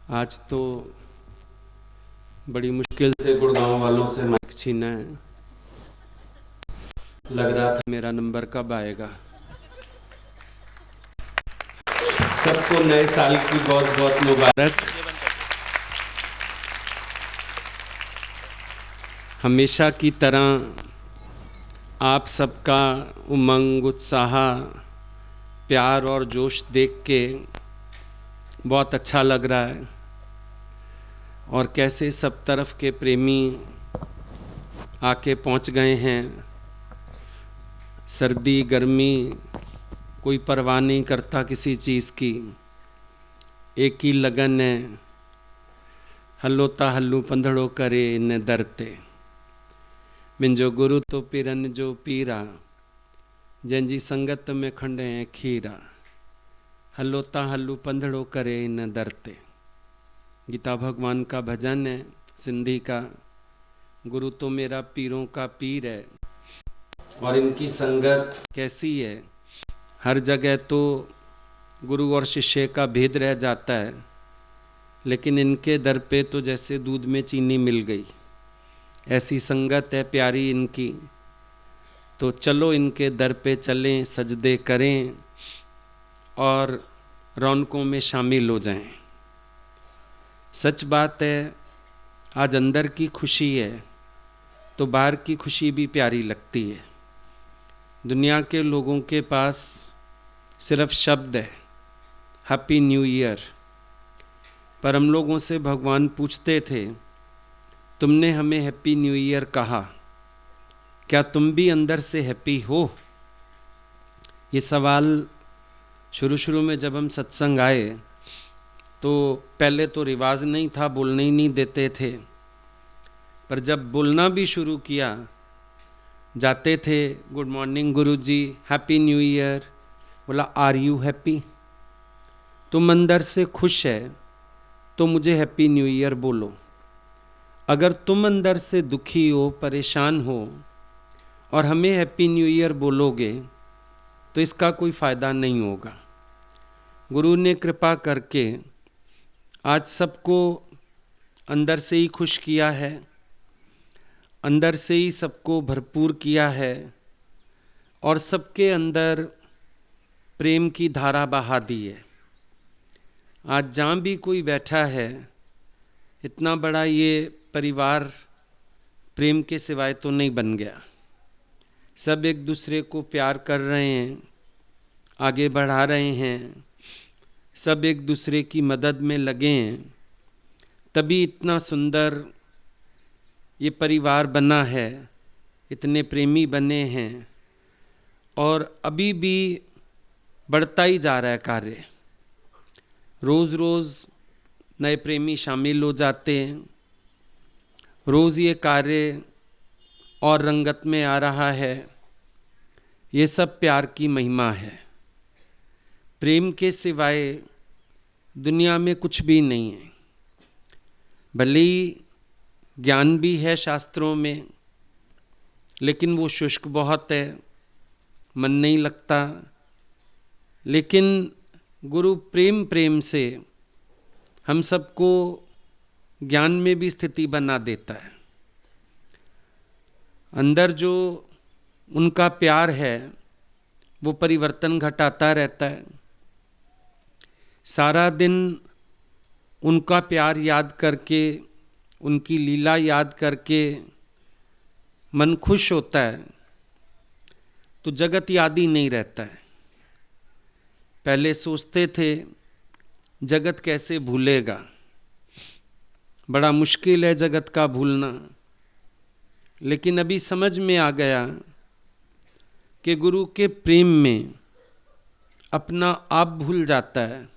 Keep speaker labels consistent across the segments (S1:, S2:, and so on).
S1: आज तो बड़ी मुश्किल से गुड़गांव वालों से माइक छीना है। लग रहा था मेरा नंबर कब आएगा। सबको नए साल की बहुत बहुत मुबारक। हमेशा की तरह आप सबका उमंग, उत्साह, प्यार और जोश देख के बहुत अच्छा लग रहा है। और कैसे सब तरफ के प्रेमी आके पहुंच गए हैं। सर्दी गर्मी कोई परवाह नहीं करता किसी चीज़ की, एक ही लगन है। हल्लो ता हल्लू पंधड़ो करे इन दरते, मिंजो गुरु तो पीरन जो पीरा, जंहिंजी संगत में खंड है खीरा। हल्लो ता हल्लू पंधड़ो करे इन दरते। गीता भगवान का भजन है सिंधी का। गुरु तो मेरा पीरों का पीर है। और इनकी संगत कैसी है। हर जगह तो गुरु और शिष्य का भेद रह जाता है, लेकिन इनके दर पे तो जैसे दूध में चीनी मिल गई। ऐसी संगत है प्यारी इनकी। तो चलो इनके दर पे चलें, सजदे करें और रौनकों में शामिल हो जाएं। सच बात है, आज अंदर की खुशी है तो बाहर की खुशी भी प्यारी लगती है। दुनिया के लोगों के पास सिर्फ शब्द है हैप्पी न्यू ईयर, पर हम लोगों से भगवान पूछते थे, तुमने हमें हैप्पी न्यू ईयर कहा, क्या तुम भी अंदर से हैप्पी हो? ये सवाल शुरू में जब हम सत्संग आए तो पहले तो रिवाज नहीं था, बोलने ही नहीं देते थे। पर जब बोलना भी शुरू किया, जाते थे, गुड मॉर्निंग गुरुजी, हैप्पी न्यू ईयर। बोला आर यू हैप्पी? तुम अंदर से खुश है तो मुझे हैप्पी न्यू ईयर बोलो। अगर तुम अंदर से दुखी हो, परेशान हो और हमें हैप्पी न्यू ईयर बोलोगे तो इसका कोई फ़ायदा नहीं होगा। गुरु ने कृपा करके आज सबको अंदर से ही खुश किया है, अंदर से ही सबको भरपूर किया है और सबके अंदर प्रेम की धारा बहा दी है। आज जहाँ भी कोई बैठा है, इतना बड़ा ये परिवार प्रेम के सिवाय तो नहीं बन गया। सब एक दूसरे को प्यार कर रहे हैं, आगे बढ़ा रहे हैं, सब एक दूसरे की मदद में लगे हैं, तभी इतना सुंदर ये परिवार बना है, इतने प्रेमी बने हैं और अभी भी बढ़ता ही जा रहा है कार्य। रोज़ रोज़ नए प्रेमी शामिल हो जाते हैं, रोज़ ये कार्य और रंगत में आ रहा है। ये सब प्यार की महिमा है। प्रेम के सिवाय दुनिया में कुछ भी नहीं है। भले ही ज्ञान भी है शास्त्रों में, लेकिन वो शुष्क बहुत है, मन नहीं लगता। लेकिन गुरु प्रेम से हम सबको ज्ञान में भी स्थिति बना देता है। अंदर जो उनका प्यार है वो परिवर्तन घटाता रहता है। सारा दिन उनका प्यार याद करके, उनकी लीला याद करके मन खुश होता है तो जगत याद ही नहीं रहता है। पहले सोचते थे जगत कैसे भूलेगा, बड़ा मुश्किल है जगत का भूलना। लेकिन अभी समझ में आ गया कि गुरु के प्रेम में अपना आप भूल जाता है,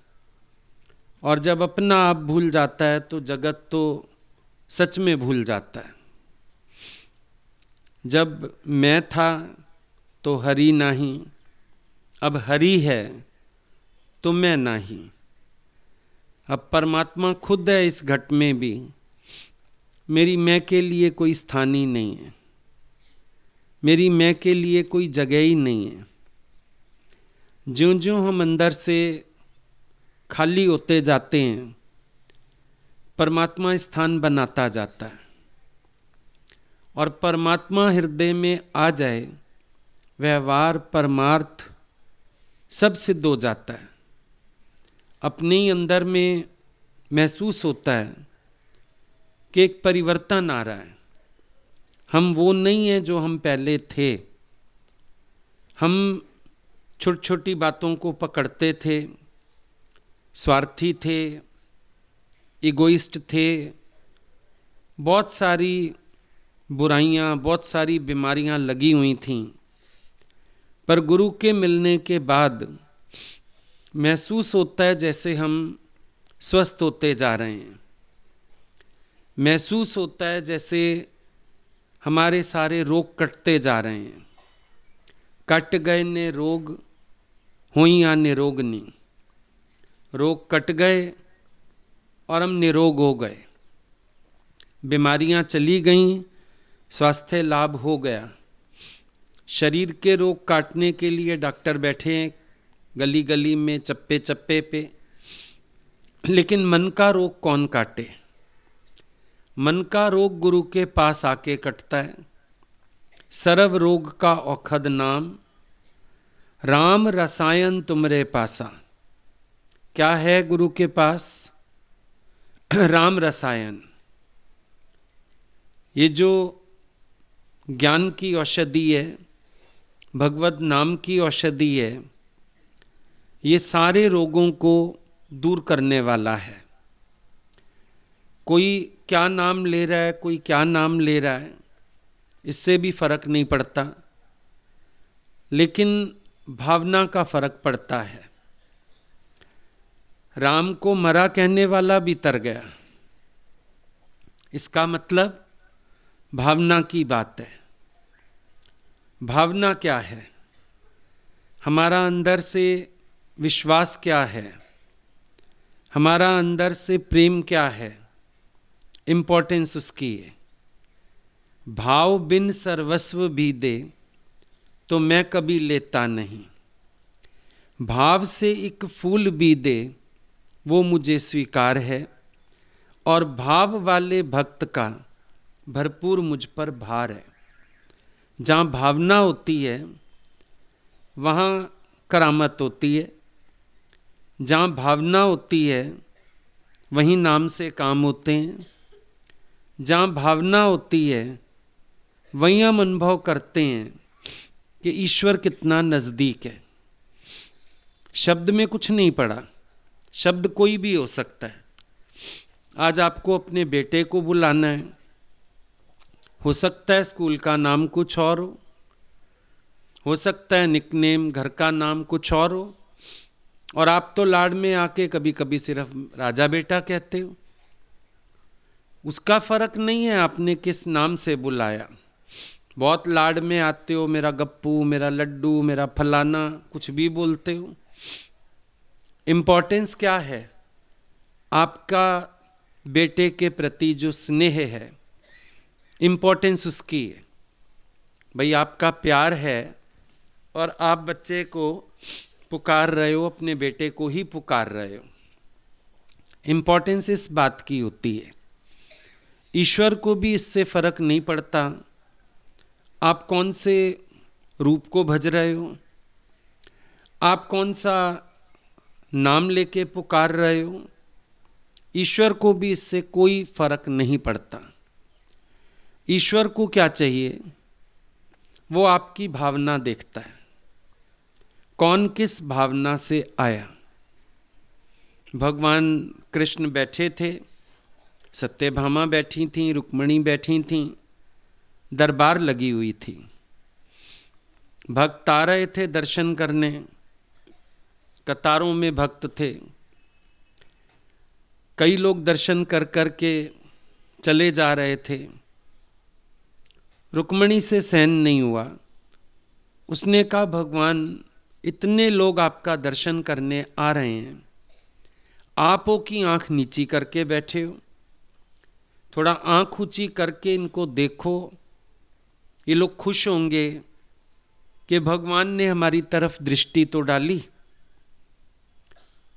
S1: और जब अपना आप भूल जाता है तो जगत तो सच में भूल जाता है। जब मैं था तो हरि नहीं, अब हरि है तो मैं नहीं। अब परमात्मा खुद है इस घट में भी, मेरी मैं के लिए कोई स्थान ही नहीं है, मेरी मैं के लिए कोई जगह ही नहीं है। ज्यों ज्यों हम अंदर से खाली होते जाते हैं, परमात्मा स्थान बनाता जाता है, और परमात्मा हृदय में आ जाए, व्यवहार परमार्थ सब सिद्ध हो जाता है। अपने ही अंदर में महसूस होता है कि एक परिवर्तन आ रहा है। हम वो नहीं हैं जो हम पहले थे। हम छोटी छोटी बातों को पकड़ते थे, स्वार्थी थे, इगोइस्ट थे, बहुत सारी बुराइयां, बहुत सारी बीमारियां लगी हुई थीं। पर गुरु के मिलने के बाद महसूस होता है जैसे हम स्वस्थ होते जा रहे हैं। महसूस होता है जैसे हमारे सारे रोग कटते जा रहे हैं। कट गए ने रोग, होइया निरोगनी। रोग कट गए और हम निरोग हो गए। बीमारियां चली गईं, स्वास्थ्य लाभ हो गया। शरीर के रोग काटने के लिए डॉक्टर बैठे हैं गली गली में, चप्पे चप्पे पे, लेकिन मन का रोग कौन काटे? मन का रोग गुरु के पास आके कटता है। सर्व रोग का औखद नाम, राम रसायन तुमरे पासा। क्या है गुरु के पास? राम रसायन। ये जो ज्ञान की औषधि है, भगवत नाम की औषधि है, ये सारे रोगों को दूर करने वाला है। कोई क्या नाम ले रहा है, कोई क्या नाम ले रहा है, इससे भी फर्क नहीं पड़ता, लेकिन भावना का फर्क पड़ता है। राम को मरा कहने वाला भी तर गया। इसका मतलब भावना की बात है। भावना क्या है? हमारा अंदर से विश्वास क्या है? हमारा अंदर से प्रेम क्या है? इंपॉर्टेंस उसकी है। भाव बिन सर्वस्व भी दे तो मैं कभी लेता नहीं। भाव से एक फूल भी दे वो मुझे स्वीकार है, और भाव वाले भक्त का भरपूर मुझ पर भार है। जहाँ भावना होती है वहाँ करामत होती है। जहाँ भावना होती है वहीं नाम से काम होते हैं। जहाँ भावना होती है वहीं हम अनुभव करते हैं कि ईश्वर कितना नज़दीक है। शब्द में कुछ नहीं पड़ा, शब्द कोई भी हो सकता है। आज आपको अपने बेटे को बुलाना है, हो सकता है स्कूल का नाम कुछ और हो सकता है निकनेम घर का नाम कुछ और हो, और आप तो लाड में आके कभी कभी सिर्फ राजा बेटा कहते हो। उसका फर्क नहीं है आपने किस नाम से बुलाया। बहुत लाड में आते हो, मेरा गप्पू, मेरा लड्डू, मेरा फलाना, कुछ भी बोलते हो। इम्पोर्टेंस क्या है? आपका बेटे के प्रति जो स्नेह है, इम्पोर्टेंस उसकी है। भाई आपका प्यार है और आप बच्चे को पुकार रहे हो, अपने बेटे को ही पुकार रहे हो। इम्पोर्टेंस इस बात की होती है। ईश्वर को भी इससे फर्क नहीं पड़ता आप कौन से रूप को भज रहे हो, आप कौन सा नाम लेके पुकार रहे हो। ईश्वर को भी इससे कोई फर्क नहीं पड़ता। ईश्वर को क्या चाहिए? वो आपकी भावना देखता है, कौन किस भावना से आया। भगवान कृष्ण बैठे थे, सत्यभामा बैठी थीं, रुक्मिणी बैठी थीं, दरबार लगी हुई थी। भक्त आ रहे थे दर्शन करने, कतारों में भक्त थे। कई लोग दर्शन कर कर के चले जा रहे थे। रुक्मिणी से सहन नहीं हुआ। उसने कहा, भगवान इतने लोग आपका दर्शन करने आ रहे हैं, आपो की आंख नीची करके बैठे हो, थोड़ा आंख ऊंची करके इनको देखो। ये लोग खुश होंगे कि भगवान ने हमारी तरफ दृष्टि तो डाली।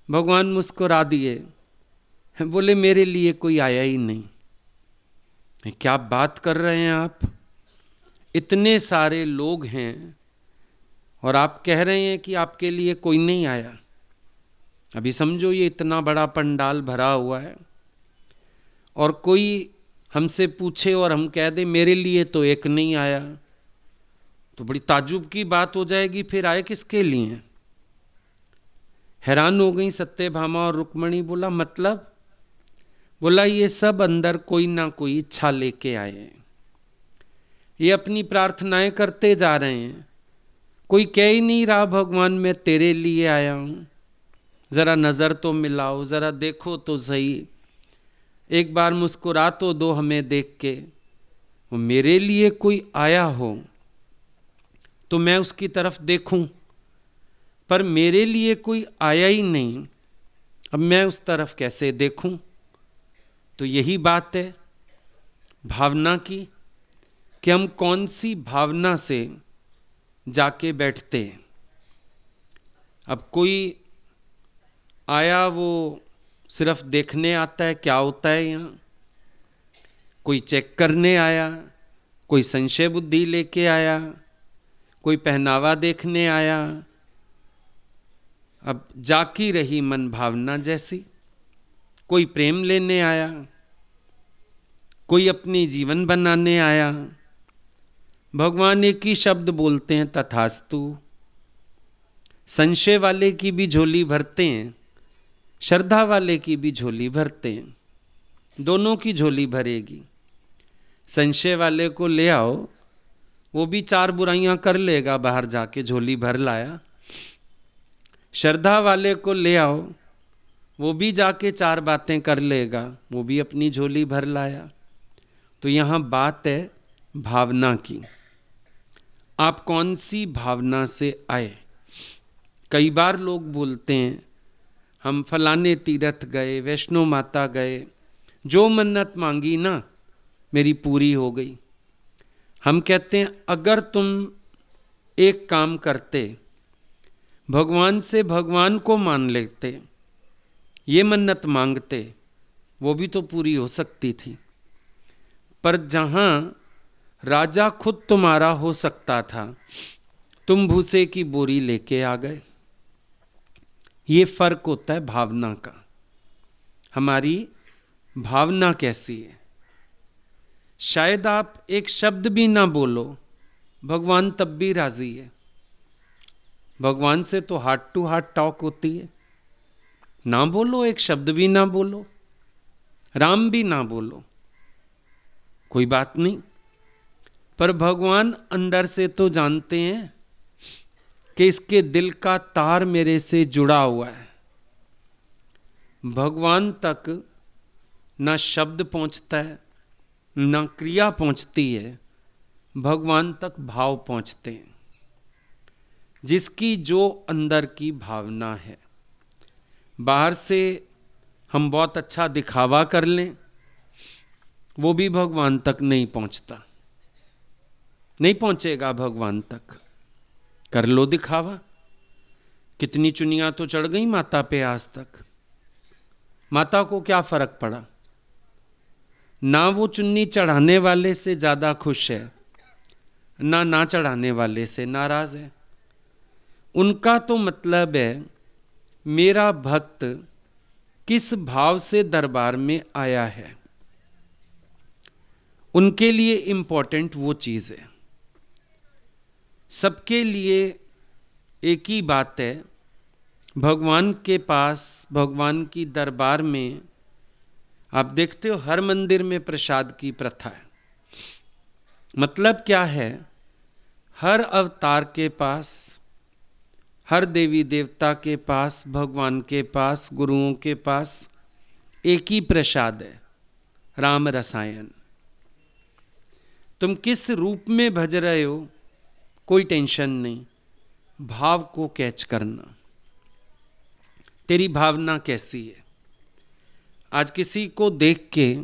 S1: भगवान मुस्कुरा दिए बोले मेरे लिए कोई आया ही नहीं। क्या बात कर रहे हैं आप, इतने सारे लोग हैं और आप कह रहे हैं कि आपके लिए कोई नहीं आया। अभी समझो ये इतना बड़ा पंडाल भरा हुआ है और कोई हमसे पूछे और हम कह दें मेरे लिए तो एक नहीं आया, तो बड़ी ताज्जुब की बात हो जाएगी। फिर आए किसके लिए? हैरान हो गई सत्यभामा और रुक्मणी। बोला मतलब? बोला ये सब अंदर कोई ना कोई इच्छा लेके आए हैं, ये अपनी प्रार्थनाएं करते जा रहे हैं। कोई कह ही नहीं रहा भगवान मैं तेरे लिए आया हूँ, ज़रा नज़र तो मिलाओ, ज़रा देखो तो सही, एक बार मुस्कुरा तो दो हमें देख के। वो मेरे लिए कोई आया हो तो मैं उसकी तरफ देखूं, पर मेरे लिए कोई आया ही नहीं, अब मैं उस तरफ कैसे देखूं? तो यही बात है भावना की, कि हम कौन सी भावना से जाके बैठते। अब कोई आया वो सिर्फ देखने आता है क्या होता है यहाँ, कोई चेक करने आया, कोई संशय बुद्धि लेके आया, कोई पहनावा देखने आया। अब जाकी रही मन भावना जैसी, कोई प्रेम लेने आया, कोई अपनी जीवन बनाने आया। भगवान एक ही शब्द बोलते हैं तथास्तु। संशय वाले की भी झोली भरते हैं, श्रद्धा वाले की भी झोली भरते हैं, दोनों की झोली भरेगी। संशय वाले को ले आओ, वो भी 4 बुराइयां कर लेगा, बाहर जाके झोली भर लाया। श्रद्धा वाले को ले आओ, वो भी जाके 4 बातें कर लेगा, वो भी अपनी झोली भर लाया। तो यहाँ बात है भावना की, आप कौन सी भावना से आए। कई बार लोग बोलते हैं हम फलाने तीर्थ गए, वैष्णो माता गए, जो मन्नत मांगी ना मेरी पूरी हो गई। हम कहते हैं अगर तुम एक काम करते, भगवान से भगवान को मान लेते, ये मन्नत मांगते, वो भी तो पूरी हो सकती थी। पर जहाँ राजा खुद तुम्हारा हो सकता था, तुम भूसे की बोरी लेके आ गए। ये फर्क होता है भावना का। हमारी भावना कैसी है? शायद आप एक शब्द भी ना बोलो, भगवान तब भी राजी है। भगवान से तो हार्ट टू हार्ट टॉक होती है। ना बोलो, एक शब्द भी ना बोलो, राम भी ना बोलो, कोई बात नहीं, पर भगवान अंदर से तो जानते हैं कि इसके दिल का तार मेरे से जुड़ा हुआ है। भगवान तक ना शब्द पहुंचता है, ना क्रिया पहुंचती है, भगवान तक भाव पहुंचते हैं। जिसकी जो अंदर की भावना है। बाहर से हम बहुत अच्छा दिखावा कर लें, वो भी भगवान तक नहीं पहुंचता, नहीं पहुंचेगा भगवान तक। कर लो दिखावा, कितनी चुनियां तो चढ़ गई माता पे आज तक, माता को क्या फर्क पड़ा? ना वो चुन्नी चढ़ाने वाले से ज्यादा खुश है, ना चढ़ाने वाले से नाराज है। उनका तो मतलब है मेरा भक्त किस भाव से दरबार में आया है, उनके लिए इंपॉर्टेंट वो चीज है। सबके लिए एक ही बात है, भगवान के पास, भगवान की दरबार में आप देखते हो हर मंदिर में प्रसाद की प्रथा है। मतलब क्या है? हर अवतार के पास, हर देवी देवता के पास, भगवान के पास, गुरुओं के पास एक ही प्रसाद है, राम रसायन। तुम किस रूप में भज रहे हो कोई टेंशन नहीं, भाव को कैच करना। तेरी भावना कैसी है? आज किसी को देख के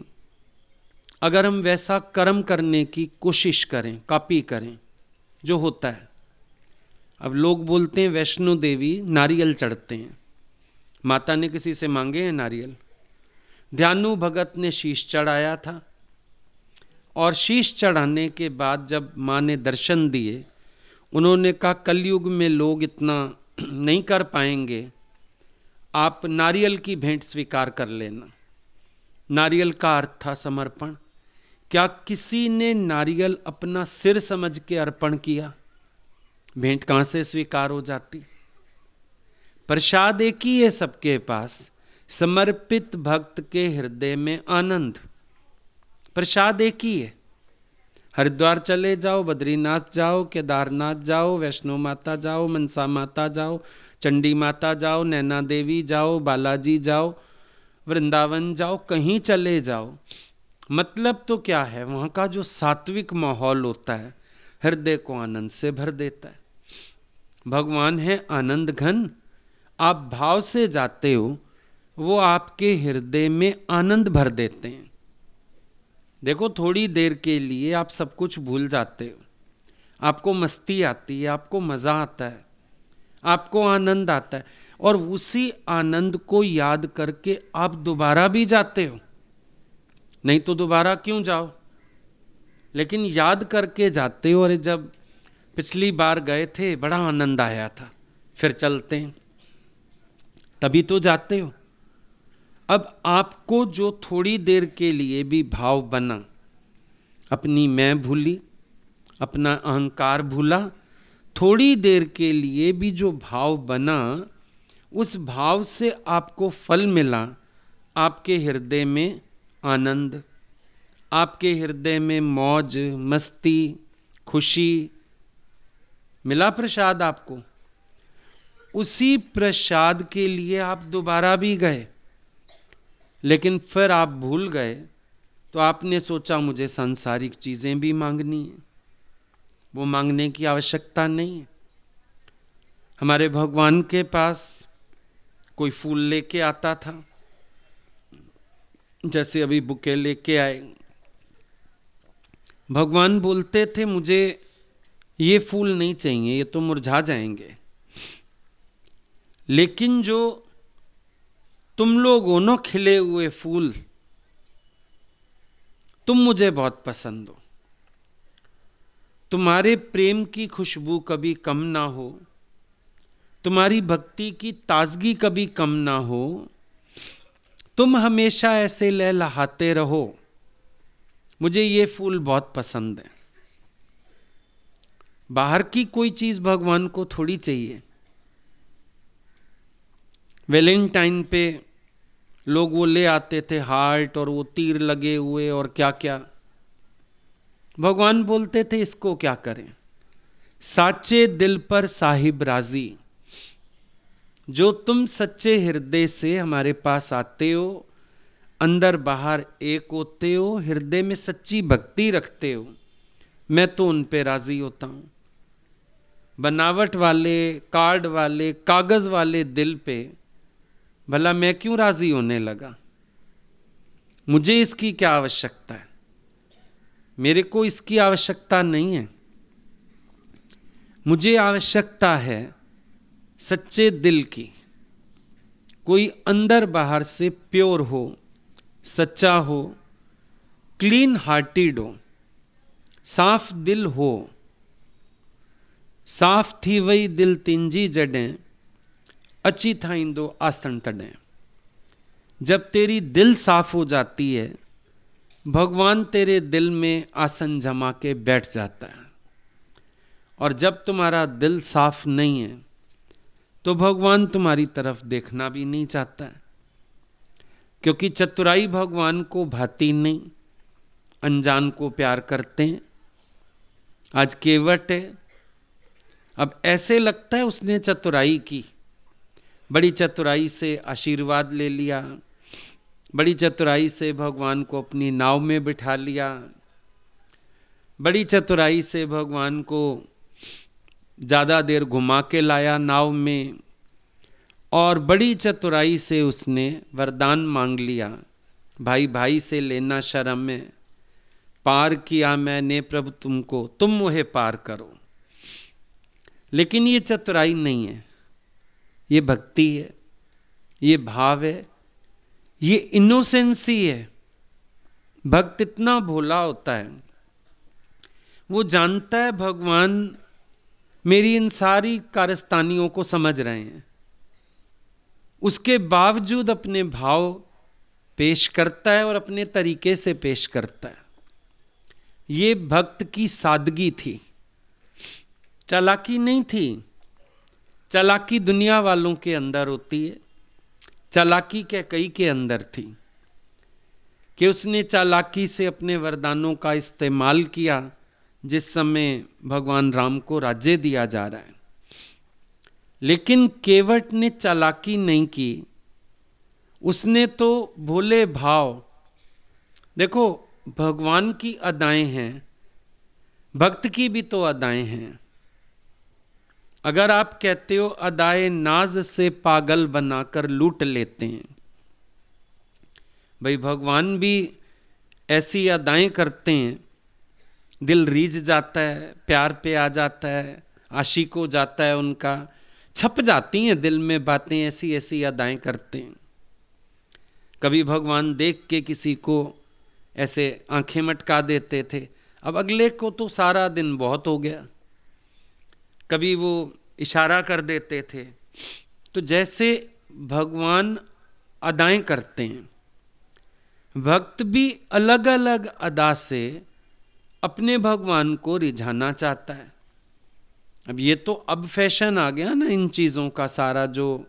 S1: अगर हम वैसा कर्म करने की कोशिश करें, कॉपी करें, जो होता है। अब लोग बोलते हैं वैष्णो देवी नारियल चढ़ते हैं, माता ने किसी से मांगे हैं नारियल? ध्यानु भगत ने शीश चढ़ाया था और शीश चढ़ाने के बाद जब माँ ने दर्शन दिए, उन्होंने कहा कलयुग में लोग इतना नहीं कर पाएंगे, आप नारियल की भेंट स्वीकार कर लेना। नारियल का अर्थ था समर्पण। क्या किसी ने नारियल अपना सिर समझ के अर्पण किया? भेंट कहाँ से स्वीकार हो जाती? प्रसाद एक ही है सबके पास, समर्पित भक्त के हृदय में आनंद। प्रसाद एक ही है। हरिद्वार चले जाओ, बद्रीनाथ जाओ, केदारनाथ जाओ, वैष्णो माता जाओ, मनसा माता जाओ, चंडी माता जाओ, नैना देवी जाओ, बालाजी जाओ, वृंदावन जाओ, कहीं चले जाओ, मतलब तो क्या है, वहाँ का जो सात्विक माहौल होता है हृदय को आनंद से भर देता है। भगवान है आनंद घन। आप भाव से जाते हो, वो आपके हृदय में आनंद भर देते हैं। देखो, थोड़ी देर के लिए आप सब कुछ भूल जाते हो, आपको मस्ती आती है, आपको मज़ा आता है, आपको आनंद आता है, और उसी आनंद को याद करके आप दोबारा भी जाते हो। नहीं तो दोबारा क्यों जाओ, लेकिन याद करके जाते हो। और जब पिछली बार गए थे बड़ा आनंद आया था, फिर चलते हैं, तभी तो जाते हो। अब आपको जो थोड़ी देर के लिए भी भाव बना, अपनी मैं भूली, अपना अहंकार भूला, थोड़ी देर के लिए भी जो भाव बना, उस भाव से आपको फल मिला, आपके हृदय में आनंद, आपके हृदय में मौज मस्ती खुशी मिला, प्रसाद आपको। उसी प्रसाद के लिए आप दोबारा भी गए, लेकिन फिर आप भूल गए, तो आपने सोचा मुझे सांसारिक चीज़ें भी मांगनी है। वो मांगने की आवश्यकता नहीं है। हमारे भगवान के पास कोई फूल लेके आता था, जैसे अभी बुके लेके आए, भगवान बोलते थे मुझे ये फूल नहीं चाहिए, ये तो मुरझा जाएंगे, लेकिन जो तुम लोग हो ना खिले हुए फूल, तुम मुझे बहुत पसंद हो, तुम्हारे प्रेम की खुशबू कभी कम ना हो, तुम्हारी भक्ति की ताजगी कभी कम ना हो, तुम हमेशा ऐसे लहलहाते रहो, मुझे ये फूल बहुत पसंद है। बाहर की कोई चीज भगवान को थोड़ी चाहिए। वैलेंटाइन पे लोग वो ले आते थे हार्ट और वो तीर लगे हुए और क्या क्या। भगवान बोलते थे इसको क्या करें, साचे दिल पर साहिब राजी। जो तुम सच्चे हृदय से हमारे पास आते हो, अंदर बाहर एक होते हो, हृदय में सच्ची भक्ति रखते हो, मैं तो उन पे राजी होता हूं। बनावट वाले, कार्ड वाले, कागज वाले दिल पे भला मैं क्यों राजी होने लगा? मुझे इसकी क्या आवश्यकता है? मेरे को इसकी आवश्यकता नहीं है। मुझे आवश्यकता है सच्चे दिल की, कोई अंदर बाहर से प्योर हो, सच्चा हो, क्लीन हार्टेड हो, साफ दिल हो। साफ थी वही दिल तिंजी जडें, अच्छी थाइंदो आसन तडें। जब तेरी दिल साफ हो जाती है, भगवान तेरे दिल में आसन जमा के बैठ जाता है। और जब तुम्हारा दिल साफ नहीं है, तो भगवान तुम्हारी तरफ देखना भी नहीं चाहता है, क्योंकि चतुराई भगवान को भाती नहीं, अनजान को प्यार करते हैं। आज केवट है, अब ऐसे लगता है उसने चतुराई की, बड़ी चतुराई से आशीर्वाद ले लिया, बड़ी चतुराई से भगवान को अपनी नाव में बिठा लिया, बड़ी चतुराई से भगवान को ज़्यादा देर घुमा के लाया नाव में, और बड़ी चतुराई से उसने वरदान मांग लिया, भाई भाई से लेना शर्म है, पार किया मैंने प्रभु तुमको, तुम मुझे पार करो। लेकिन ये चतुराई नहीं है, ये भक्ति है, ये भाव है, ये इनोसेंसी है। भक्त इतना भोला होता है, वो जानता है भगवान मेरी इन सारी कारस्तानियों को समझ रहे हैं, उसके बावजूद अपने भाव पेश करता है और अपने तरीके से पेश करता है। ये भक्त की सादगी थी, चालाकी नहीं थी। चालाकी दुनिया वालों के अंदर होती है, चालाकी कैकेयी के अंदर थी कि उसने चालाकी से अपने वरदानों का इस्तेमाल किया जिस समय भगवान राम को राज्य दिया जा रहा है। लेकिन केवट ने चालाकी नहीं की, उसने तो भोले भाव, देखो भगवान की अदाएं हैं, भक्त की भी तो अदाएं हैं। अगर आप कहते हो अदाए नाज से पागल बनाकर लूट लेते हैं, भाई भगवान भी ऐसी अदाएं करते हैं, दिल रीझ जाता है, प्यार पे आ जाता है, आशिक हो जाता है, उनका छप जाती हैं दिल में बातें, ऐसी ऐसी अदाएं करते हैं। कभी भगवान देख के किसी को ऐसे आंखें मटका देते थे, अब अगले को तो सारा दिन बहुत हो गया। कभी वो इशारा कर देते थे। तो जैसे भगवान अदाएं करते हैं, भक्त भी अलग अलग अदा से अपने भगवान को रिझाना चाहता है। अब ये तो अब फैशन आ गया ना इन चीज़ों का, सारा जो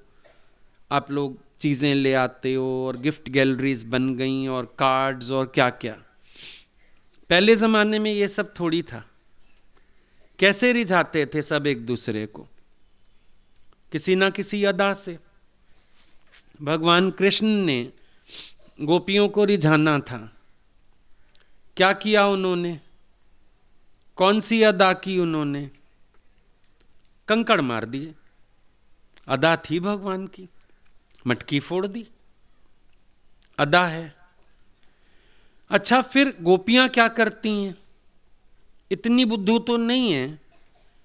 S1: आप लोग चीज़ें ले आते हो और गिफ्ट गैलरीज बन गई और कार्ड्स और क्या क्या। पहले ज़माने में ये सब थोड़ी था। कैसे रिझाते थे सब एक दूसरे को? किसी ना किसी अदा से। भगवान कृष्ण ने गोपियों को रिझाना था, क्या किया उन्होंने? कौन सी अदा की उन्होंने? कंकड़ मार दिए। अदा थी भगवान की, मटकी फोड़ दी, अदा है। अच्छा, फिर गोपियां क्या करती हैं? इतनी बुद्धू तो नहीं है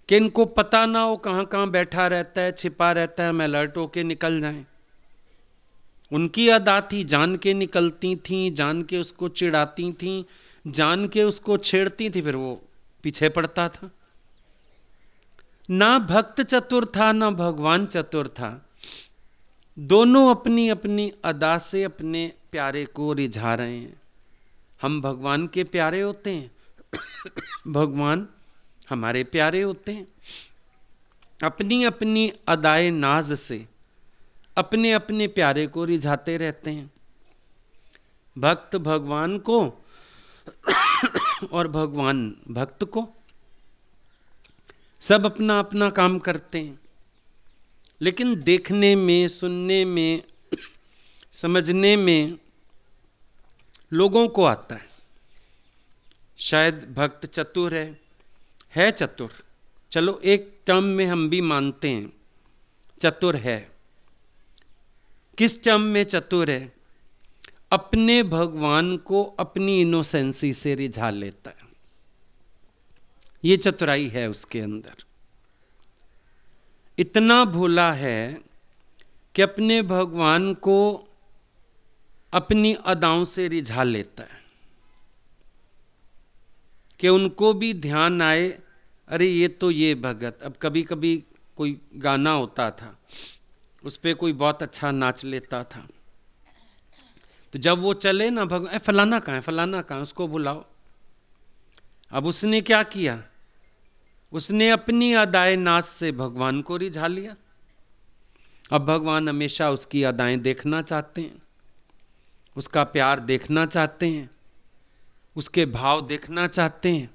S1: कि इनको पता ना हो कहाँ कहाँ बैठा रहता है, छिपा रहता है, हम अलर्ट होके निकल जाएं। उनकी अदा थी, जान के निकलती थीं, जान के उसको चिढ़ाती थीं, जान के उसको छेड़ती थी, फिर वो पीछे पड़ता था। ना भक्त चतुर था ना भगवान चतुर था, दोनों अपनी अपनी अदा से अपने प्यारे को रिझा रहे हैं। हम भगवान के प्यारे होते हैं, भगवान हमारे प्यारे होते हैं। अपनी अपनी अदाए नाज से अपने अपने प्यारे को रिझाते रहते हैं। भक्त भगवान को और भगवान भक्त को, सब अपना अपना काम करते हैं। लेकिन देखने में, सुनने में, समझने में लोगों को आता है शायद भक्त चतुर है चतुर। चलो एक टर्म में हम भी मानते हैं चतुर है। किस टर्म में चतुर है? अपने भगवान को अपनी इनोसेंसी से रिझा लेता है, ये चतुराई है उसके अंदर। इतना भोला है कि अपने भगवान को अपनी अदाओं से रिझा लेता है कि उनको भी ध्यान आए, अरे ये तो ये भगत। अब कभी कभी कोई गाना होता था, उस पर कोई बहुत अच्छा नाच लेता था, तो जब वो चले ना, भगवान फलाना कहाँ है, फलाना कहाँ है, उसको बुलाओ। अब उसने क्या किया? उसने अपनी अदाए नाच से भगवान को रिझा लिया। अब भगवान हमेशा उसकी अदाएं देखना चाहते हैं, उसका प्यार देखना चाहते हैं, उसके भाव देखना चाहते हैं,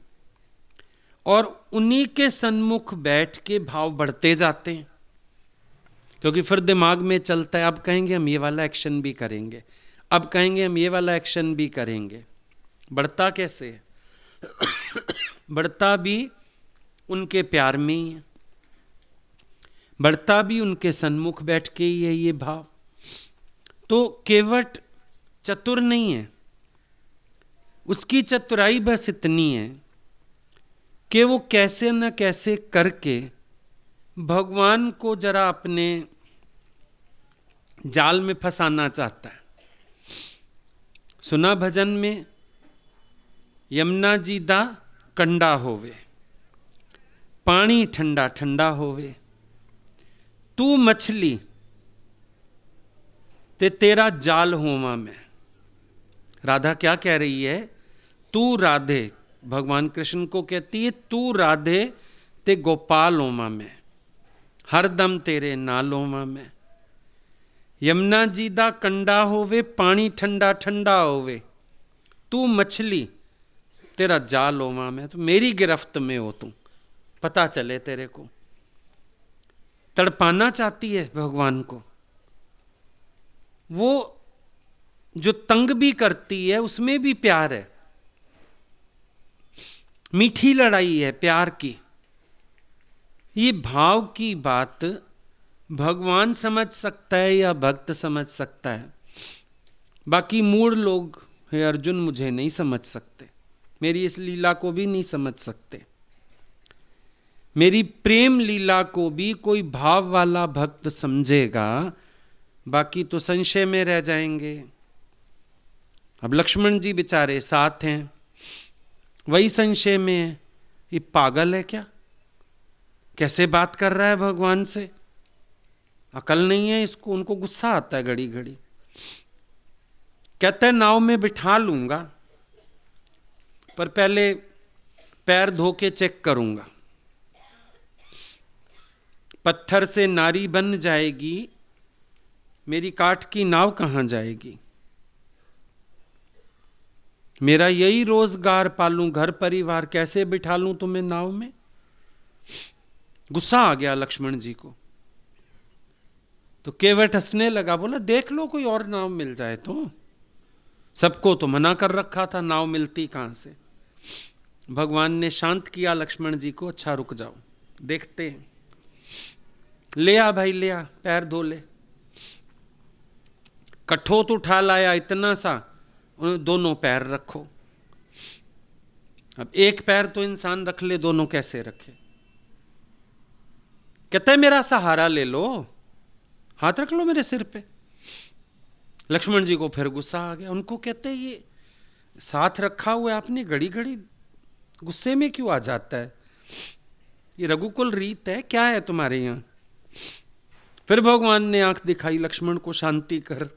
S1: और उन्हीं के सन्मुख बैठ के भाव बढ़ते जाते हैं। क्योंकि फिर दिमाग में चलता है, अब कहेंगे हम ये वाला एक्शन भी करेंगे, अब कहेंगे हम ये वाला एक्शन भी करेंगे। बढ़ता कैसे है? बढ़ता भी उनके प्यार में ही है, बढ़ता भी उनके सन्मुख बैठ के ही है ये भाव। तो केवट चतुर नहीं है, उसकी चतुराई बस इतनी है कि वो कैसे न कैसे करके भगवान को जरा अपने जाल में फंसाना चाहता है। सुना भजन में, यमुना जी दा कंडा होवे, पानी ठंडा ठंडा होवे, तू मछली ते तेरा जाल होवा मैं। राधा क्या कह रही है? तू राधे, भगवान कृष्ण को कहती है तू राधे ते गोपाल होवा मैं, हरदम तेरे नाल होवा मैं। यमुना जी दा कंडा होवे, पानी ठंडा ठंडा होवे, तू मछली तेरा जाल होवा मैं। तो मेरी गिरफ्त में हो तू, पता चले तेरे को। तड़पाना चाहती है भगवान को। वो जो तंग भी करती है उसमें भी प्यार है, मीठी लड़ाई है प्यार की। ये भाव की बात भगवान समझ सकता है या भक्त समझ सकता है, बाकी मूढ़ लोग हे अर्जुन मुझे नहीं समझ सकते, मेरी इस लीला को भी नहीं समझ सकते। मेरी प्रेम लीला को भी कोई भाव वाला भक्त समझेगा, बाकी तो संशय में रह जाएंगे। अब लक्ष्मण जी बेचारे साथ हैं, वही संशय में है, ये पागल है क्या, कैसे बात कर रहा है भगवान से, अकल नहीं है इसको। उनको गुस्सा आता है घड़ी घड़ी। कहता है नाव में बिठा लूंगा, पर पहले पैर धो के चेक करूंगा। पत्थर से नारी बन जाएगी, मेरी काठ की नाव कहां जाएगी। मेरा यही रोजगार पालूं, घर परिवार, कैसे बिठा लूं तुम्हें नाव में। गुस्सा आ गया लक्ष्मण जी को। तो केवट हंसने लगा, बोला देख लो कोई और नाव मिल जाए तो। सबको तो मना कर रखा था, नाव मिलती कहां से। भगवान ने शांत किया लक्ष्मण जी को, अच्छा रुक जाओ देखते हैं। ले आ भाई ले आ, पैर धो ले। कठोत उठा लाया इतना सा, दोनों पैर रखो। अब एक पैर तो इंसान रख ले, दोनों कैसे रखे। कहता है मेरा सहारा ले लो, हाथ रख लो मेरे सिर पे। लक्ष्मण जी को फिर गुस्सा आ गया। उनको कहते हैं ये साथ रखा हुआ है आपने, घड़ी घड़ी गुस्से में क्यों आ जाता है, ये रघुकुल रीत है क्या है तुम्हारे यहां। फिर भगवान ने आंख दिखाई लक्ष्मण को, शांति कर,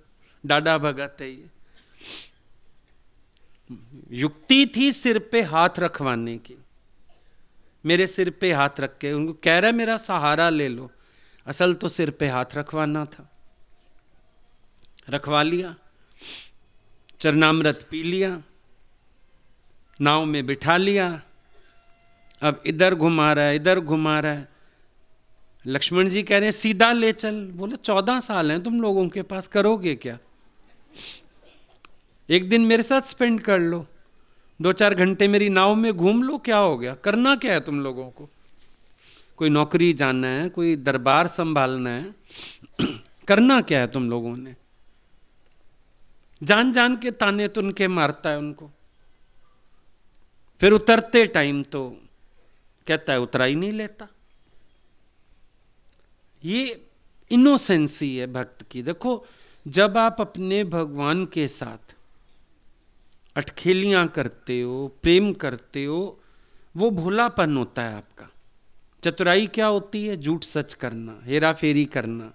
S1: डाडा भगत है ये। युक्ति थी सिर पे हाथ रखवाने की, मेरे सिर पे हाथ रख के उनको कह रहा है मेरा सहारा ले लो, असल तो सिर पे हाथ रखवाना था। रखवा लिया, चरणामृत पी लिया, नाव में बिठा लिया। अब इधर घुमा रहा है इधर घुमा रहा है। लक्ष्मण जी कह रहे हैं सीधा ले चल। बोले 14 साल हैं तुम लोगों के पास, करोगे क्या। एक दिन मेरे साथ स्पेंड कर लो, 2-4 घंटे मेरी नाव में घूम लो, क्या हो गया। करना क्या है तुम लोगों को, कोई नौकरी जाना है, कोई दरबार संभालना है, करना क्या है तुम लोगों ने। जान जान के ताने तुन के मारता है उनको। फिर उतरते टाइम तो कहता है उतरा ही नहीं लेता। ये इनोसेंसी है भक्त की। देखो जब आप अपने भगवान के साथ अटखेलियां करते हो, प्रेम करते हो, वो भोलापन होता है आपका। चतुराई क्या होती है, झूठ सच करना, हेरा फेरी करना,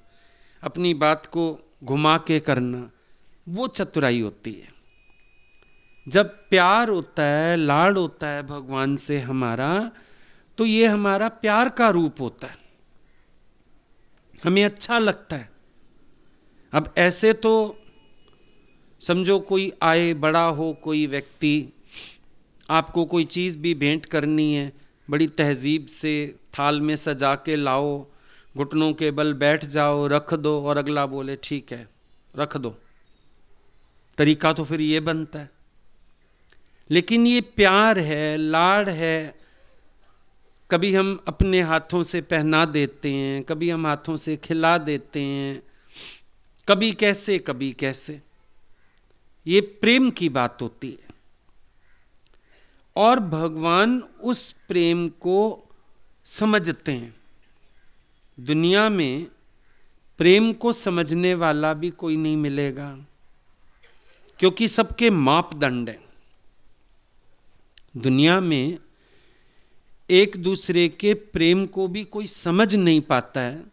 S1: अपनी बात को घुमा के करना, वो चतुराई होती है। जब प्यार होता है, लाड होता है भगवान से हमारा, तो ये हमारा प्यार का रूप होता है, हमें अच्छा लगता है। अब ऐसे तो समझो कोई आए, बड़ा हो कोई व्यक्ति, आपको कोई चीज़ भी भेंट करनी है, बड़ी तहजीब से थाल में सजा के लाओ, घुटनों के बल बैठ जाओ, रख दो, और अगला बोले ठीक है रख दो, तरीका तो फिर ये बनता है। लेकिन ये प्यार है, लाड़ है, कभी हम अपने हाथों से पहना देते हैं, कभी हम हाथों से खिला देते हैं, कभी कैसे कभी कैसे, ये प्रेम की बात होती है। और भगवान उस प्रेम को समझते हैं। दुनिया में प्रेम को समझने वाला भी कोई नहीं मिलेगा। क्योंकि सबके मापदंड हैं। दुनिया में एक दूसरे के प्रेम को भी कोई समझ नहीं पाता है,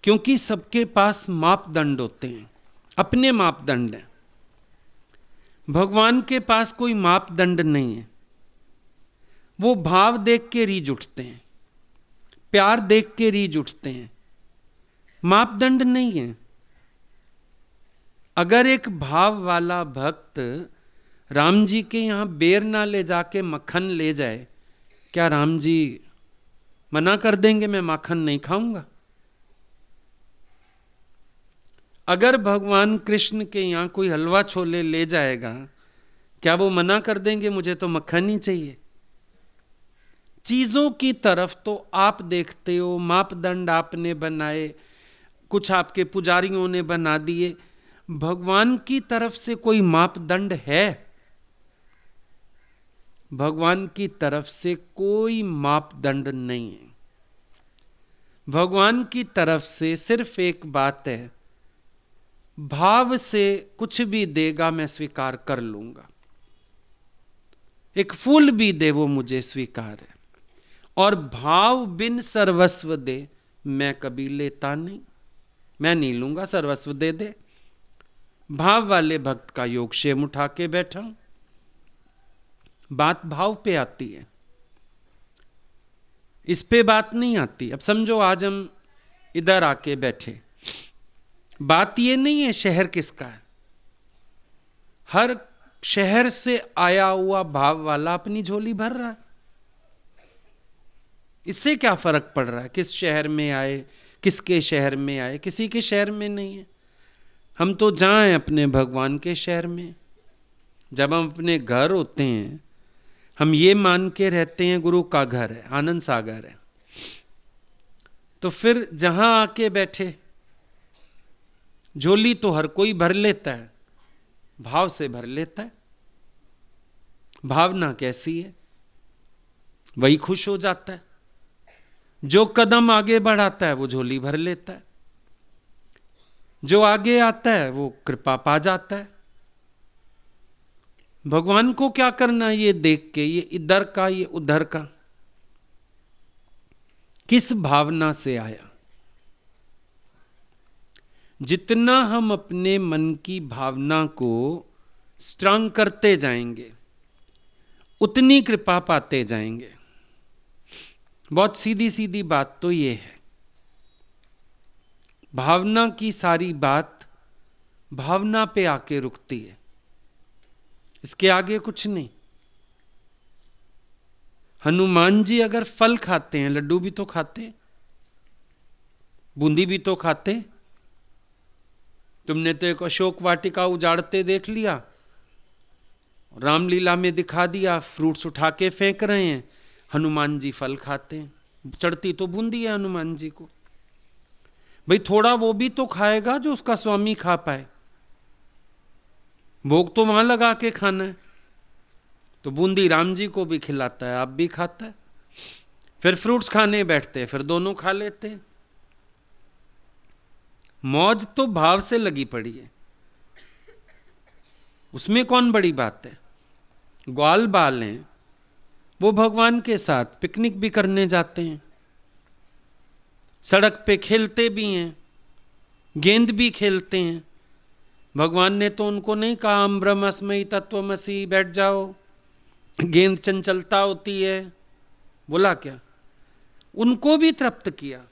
S1: क्योंकि सबके पास मापदंड होते हैं, अपने मापदंड हैं। भगवान के पास कोई मापदंड नहीं है। वो भाव देख के रीझ उठते हैं, प्यार देख के रीझ उठते हैं, मापदंड नहीं है। अगर एक भाव वाला भक्त राम जी के यहां बेर ना ले जाके मक्खन ले जाए, क्या राम जी मना कर देंगे मैं माखन नहीं खाऊंगा? अगर भगवान कृष्ण के यहां कोई हलवा छोले ले जाएगा, क्या वो मना कर देंगे मुझे तो मक्खन ही चाहिए? चीजों की तरफ तो आप देखते हो, मापदंड आपने बनाए, कुछ आपके पुजारियों ने बना दिए। भगवान की तरफ से कोई मापदंड है? भगवान की तरफ से कोई मापदंड नहीं है। भगवान की तरफ से सिर्फ एक बात है, भाव से कुछ भी देगा मैं स्वीकार कर लूंगा। एक फूल भी दे वो मुझे स्वीकार है, और भाव बिन सर्वस्व दे मैं कभी लेता नहीं। मैं नहीं लूंगा, सर्वस्व दे दे। भाव वाले भक्त का योगक्षेम उठा के बैठा हूं। बात भाव पे आती है, इस पे बात नहीं आती। अब समझो आज हम इधर आके बैठे, बात ये नहीं है शहर किसका है। हर शहर से आया हुआ भाव वाला अपनी झोली भर रहा है। इससे क्या फर्क पड़ रहा है किस शहर में आए, किसके शहर में आए? किसी के शहर में नहीं है। हम तो जाएं अपने भगवान के शहर में। जब हम अपने घर होते हैं, हम ये मान के रहते हैं गुरु का घर है, आनंद सागर है। तो फिर जहां आके बैठे, झोली तो हर कोई भर लेता है, भाव से भर लेता है। भावना कैसी है, वही खुश हो जाता है। जो कदम आगे बढ़ाता है वो झोली भर लेता है, जो आगे आता है वो कृपा पा जाता है। भगवान को क्या करना ये देख के, ये इधर का ये उधर का, किस भावना से आया। जितना हम अपने मन की भावना को स्ट्रांग करते जाएंगे, उतनी कृपा पाते जाएंगे। बहुत सीधी सीधी बात तो ये है, भावना की सारी बात भावना पे आके रुकती है, इसके आगे कुछ नहीं। हनुमान जी अगर फल खाते हैं, लड्डू भी तो खाते, बूंदी भी तो खाते। तुमने तो एक अशोक वाटिका उजाड़ते देख लिया, रामलीला में दिखा दिया, फ्रूट्स उठा के फेंक रहे हैं। हनुमान जी फल खाते हैं, चढ़ती तो बूंदी है हनुमान जी को। भाई थोड़ा वो भी तो खाएगा जो उसका स्वामी खा पाए। भोग तो वहां लगा के खाना है, तो बूंदी राम जी को भी खिलाता है, आप भी खाता है। फिर फ्रूट्स खाने बैठते हैं, फिर दोनों खा लेते हैं। मौज तो भाव से लगी पड़ी है, उसमें कौन बड़ी बात है। ग्वाल बाल हैं, वो भगवान के साथ पिकनिक भी करने जाते हैं, सड़क पे खेलते भी हैं, गेंद भी खेलते हैं। भगवान ने तो उनको नहीं कहा अहम ब्रह्मास्मि तत्वमसि बैठ जाओ, गेंद चंचलता होती है, बोला क्या? उनको भी तृप्त किया।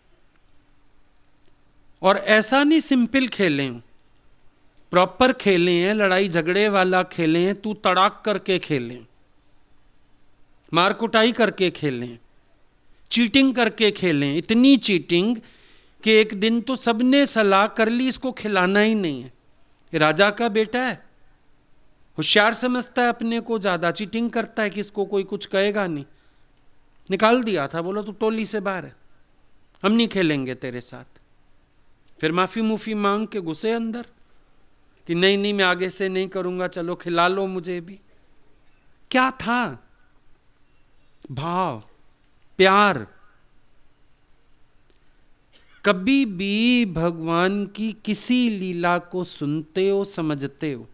S1: और ऐसा नहीं सिंपल खेले हैं, प्रॉपर खेले हैं, लड़ाई झगड़े वाला खेले हैं, तू तड़ाक करके खेले, मार कुटाई करके खेलें, चीटिंग करके खेलें। इतनी चीटिंग कि एक दिन तो सबने सलाह कर ली इसको खिलाना ही नहीं है। ये राजा का बेटा है, होशियार समझता है अपने को, ज्यादा चीटिंग करता है कि इसको कोई कुछ कहेगा नहीं। निकाल दिया था, बोला तू टोली से बाहर है, हम नहीं खेलेंगे तेरे साथ। फिर माफी मुफी मांग के घुसे अंदर कि नहीं नहीं मैं आगे से नहीं करूंगा, चलो खिला लो मुझे भी। क्या था? भाव, प्यार। कभी भी भगवान की किसी लीला को सुनते हो, समझते हो,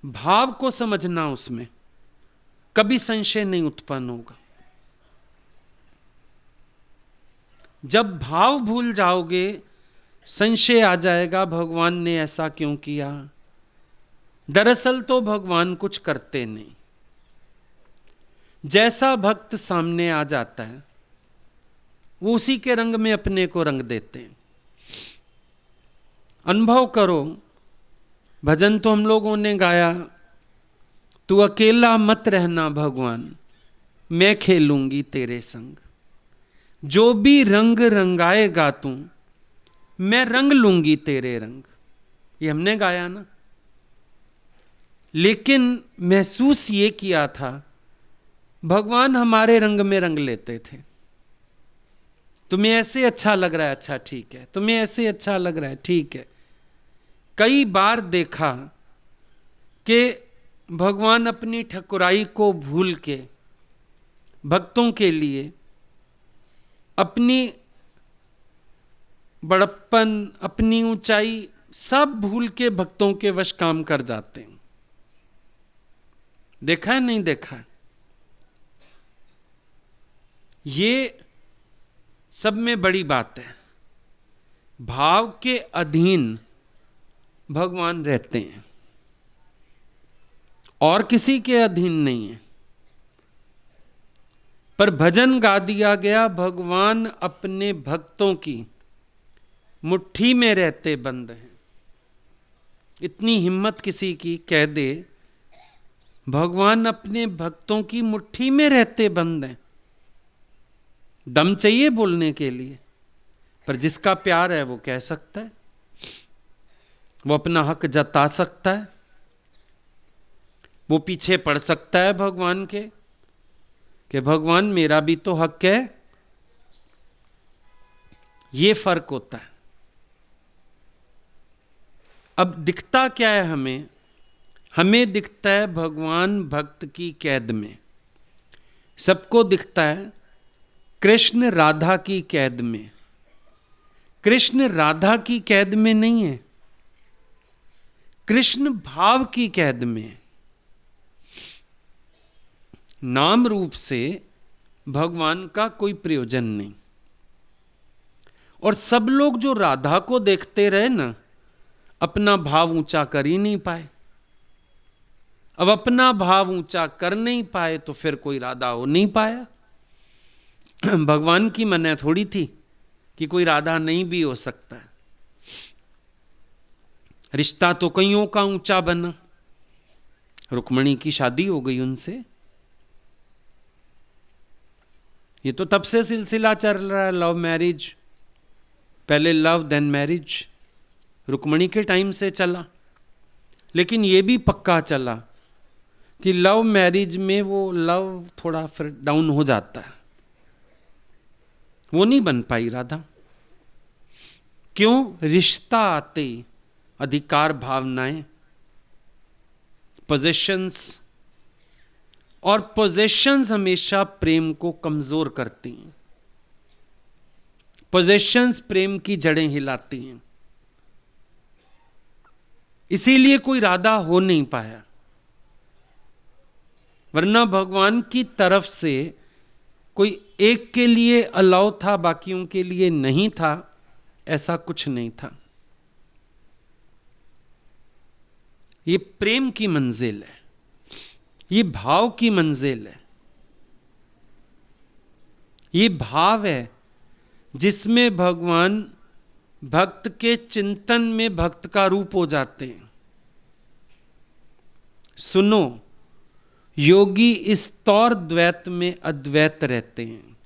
S1: भाव को समझना, उसमें कभी संशय नहीं उत्पन्न होगा। जब भाव भूल जाओगे, संशय आ जाएगा, भगवान ने ऐसा क्यों किया। दरअसल तो भगवान कुछ करते नहीं, जैसा भक्त सामने आ जाता है वो उसी के रंग में अपने को रंग देते हैं। अनुभव करो, भजन तो हम लोगों ने गाया, तू अकेला मत रहना भगवान, मैं खेलूंगी तेरे संग, जो भी रंग रंगाएगा तू, मैं रंग लूंगी तेरे रंग। ये हमने गाया ना। लेकिन महसूस ये किया था, भगवान हमारे रंग में रंग लेते थे। तुम्हें ऐसे अच्छा लग रहा है, अच्छा ठीक है, तुम्हें ऐसे अच्छा लग रहा है, ठीक है। कई बार देखा कि भगवान अपनी ठकुराई को भूल के भक्तों के लिए अपनी बड़प्पन, अपनी ऊंचाई सब भूल के भक्तों के वश काम कर जाते हैं। देखा है, नहीं देखा है? ये सब में बड़ी बात है। भाव के अधीन भगवान रहते हैं और किसी के अधीन नहीं है। पर भजन गा दिया गया, भगवान अपने भक्तों की मुट्ठी में रहते बंद हैं। इतनी हिम्मत किसी की कह दे, भगवान अपने भक्तों की मुट्ठी में रहते बंद हैं। दम चाहिए बोलने के लिए, पर जिसका प्यार है वो कह सकता है, वो अपना हक जता सकता है, वो पीछे पड़ सकता है भगवान के कि भगवान मेरा भी तो हक है। ये फर्क होता है। अब दिखता क्या है हमें? हमें दिखता है भगवान भक्त की कैद में, सबको दिखता है कृष्ण राधा की कैद में। कृष्ण राधा की कैद में नहीं है, कृष्ण भाव की कैद में। नाम रूप से भगवान का कोई प्रयोजन नहीं। और सब लोग जो राधा को देखते रहे ना, अपना भाव ऊंचा कर ही नहीं पाए। अब अपना भाव ऊंचा कर नहीं पाए तो फिर कोई राधा हो नहीं पाया। भगवान की मने थोड़ी थी कि कोई राधा नहीं भी हो सकता है। रिश्ता तो कईयों का ऊंचा बना, रुक्मणी की शादी हो गई उनसे। ये तो तब से सिलसिला चल रहा है, लव मैरिज, पहले लव देन मैरिज, रुक्मणी के टाइम से चला। लेकिन ये भी पक्का चला कि लव मैरिज में वो लव थोड़ा फिर डाउन हो जाता है, वो नहीं बन पाई राधा। क्यों? रिश्ता आते अधिकार भावनाएं, पोजेशंस, और पोजेशंस हमेशा प्रेम को कमजोर करती हैं। पोजेशंस प्रेम की जड़ें हिलाती हैं। इसीलिए कोई राधा हो नहीं पाया। वरना भगवान की तरफ से कोई एक के लिए अलाउ था, बाकियों के लिए नहीं था, ऐसा कुछ नहीं था। ये प्रेम की मंजिल है, ये भाव की मंजिल है। ये भाव है जिसमें भगवान भक्त के चिंतन में भक्त का रूप हो जाते हैं। सुनो, योगी इस तौर द्वैत में अद्वैत रहते हैं।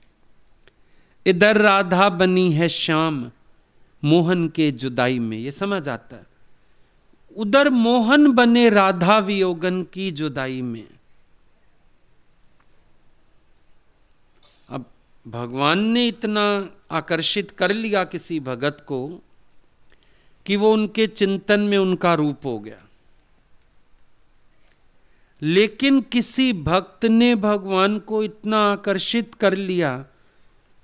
S1: इधर राधा बनी है श्याम, मोहन के जुदाई में, ये समझ आता है। उधर मोहन बने राधा वियोगन की जुदाई में। अब भगवान ने इतना आकर्षित कर लिया किसी भगत को कि वो उनके चिंतन में उनका रूप हो गया। लेकिन किसी भक्त ने भगवान को इतना आकर्षित कर लिया,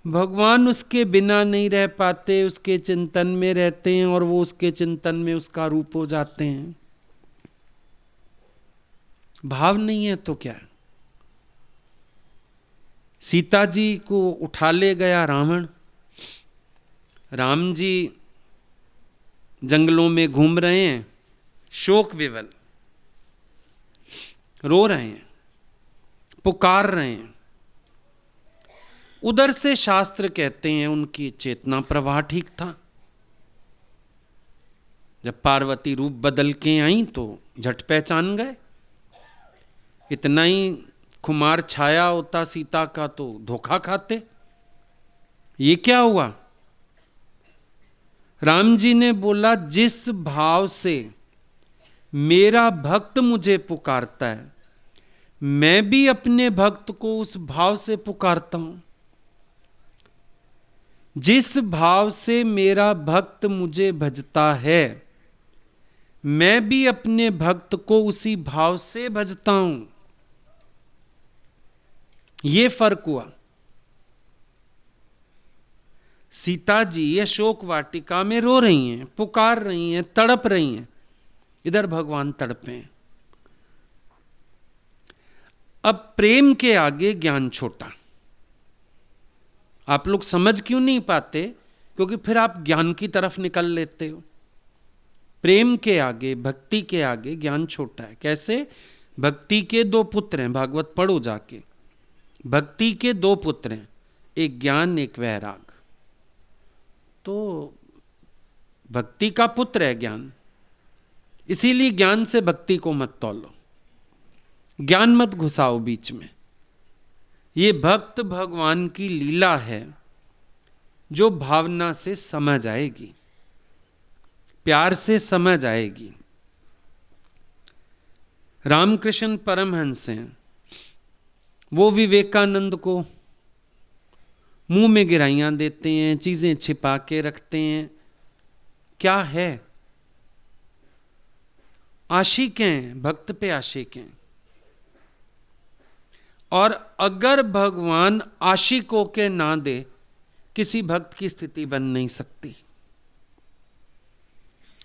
S1: भगवान उसके बिना नहीं रह पाते, उसके चिंतन में रहते हैं और वो उसके चिंतन में उसका रूप हो जाते हैं। भाव नहीं है तो क्या है? सीता जी को उठा ले गया रावण, राम जी जंगलों में घूम रहे हैं, शोक विवल, रो रहे हैं, पुकार रहे हैं। उधर से शास्त्र कहते हैं उनकी चेतना प्रवाह ठीक था। जब पार्वती रूप बदल के आई तो झट पहचान गए। इतना ही खुमार छाया होता सीता का तो धोखा खाते। ये क्या हुआ? राम जी ने बोला, जिस भाव से मेरा भक्त मुझे पुकारता है, मैं भी अपने भक्त को उस भाव से पुकारता हूं। जिस भाव से मेरा भक्त मुझे भजता है, मैं भी अपने भक्त को उसी भाव से भजता हूं। यह फर्क हुआ। सीता जी अशोक वाटिका में रो रही हैं, पुकार रही हैं, तड़प रही हैं, इधर भगवान तड़पे हैं। अब प्रेम के आगे ज्ञान छोटा। आप लोग समझ क्यों नहीं पाते? क्योंकि फिर आप ज्ञान की तरफ निकल लेते हो। प्रेम के आगे, भक्ति के आगे ज्ञान छोटा है। कैसे? भक्ति के दो पुत्र हैं, भागवत पढ़ो जाके। भक्ति के दो पुत्र हैं, एक ज्ञान एक वैराग। तो भक्ति का पुत्र है ज्ञान, इसीलिए ज्ञान से भक्ति को मत तौलो, ज्ञान मत घुसाओ बीच में। ये भक्त भगवान की लीला है जो भावना से समझ आएगी, प्यार से समझ आएगी। रामकृष्ण परमहंस हैं, वो विवेकानंद को मुंह में गिराइयां देते हैं, चीजें छिपा के रखते हैं। क्या है? आशिक हैं, भक्त पे आशिक हैं। और अगर भगवान आशिकों के ना दे, किसी भक्त की स्थिति बन नहीं सकती।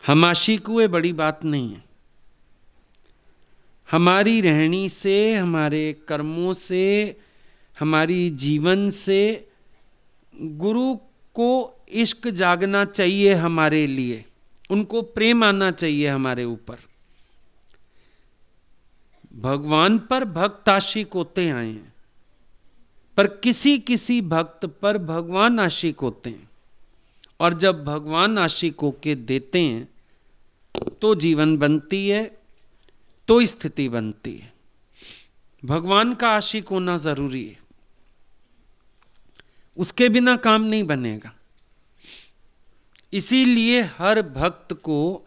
S1: हम आशिक हुए बड़ी बात नहीं है। हमारी रहनी से, हमारे कर्मों से, हमारी जीवन से गुरु को इश्क जागना चाहिए हमारे लिए, उनको प्रेम आना चाहिए हमारे ऊपर। भगवान पर भक्त आशिक होते आए हैं, पर किसी किसी भक्त पर भगवान आशिक होते हैं। और जब भगवान आशिक होके देते हैं तो जीवन बनती है, तो स्थिति बनती है। भगवान का आशिक होना जरूरी है, उसके बिना काम नहीं बनेगा। इसीलिए हर भक्त को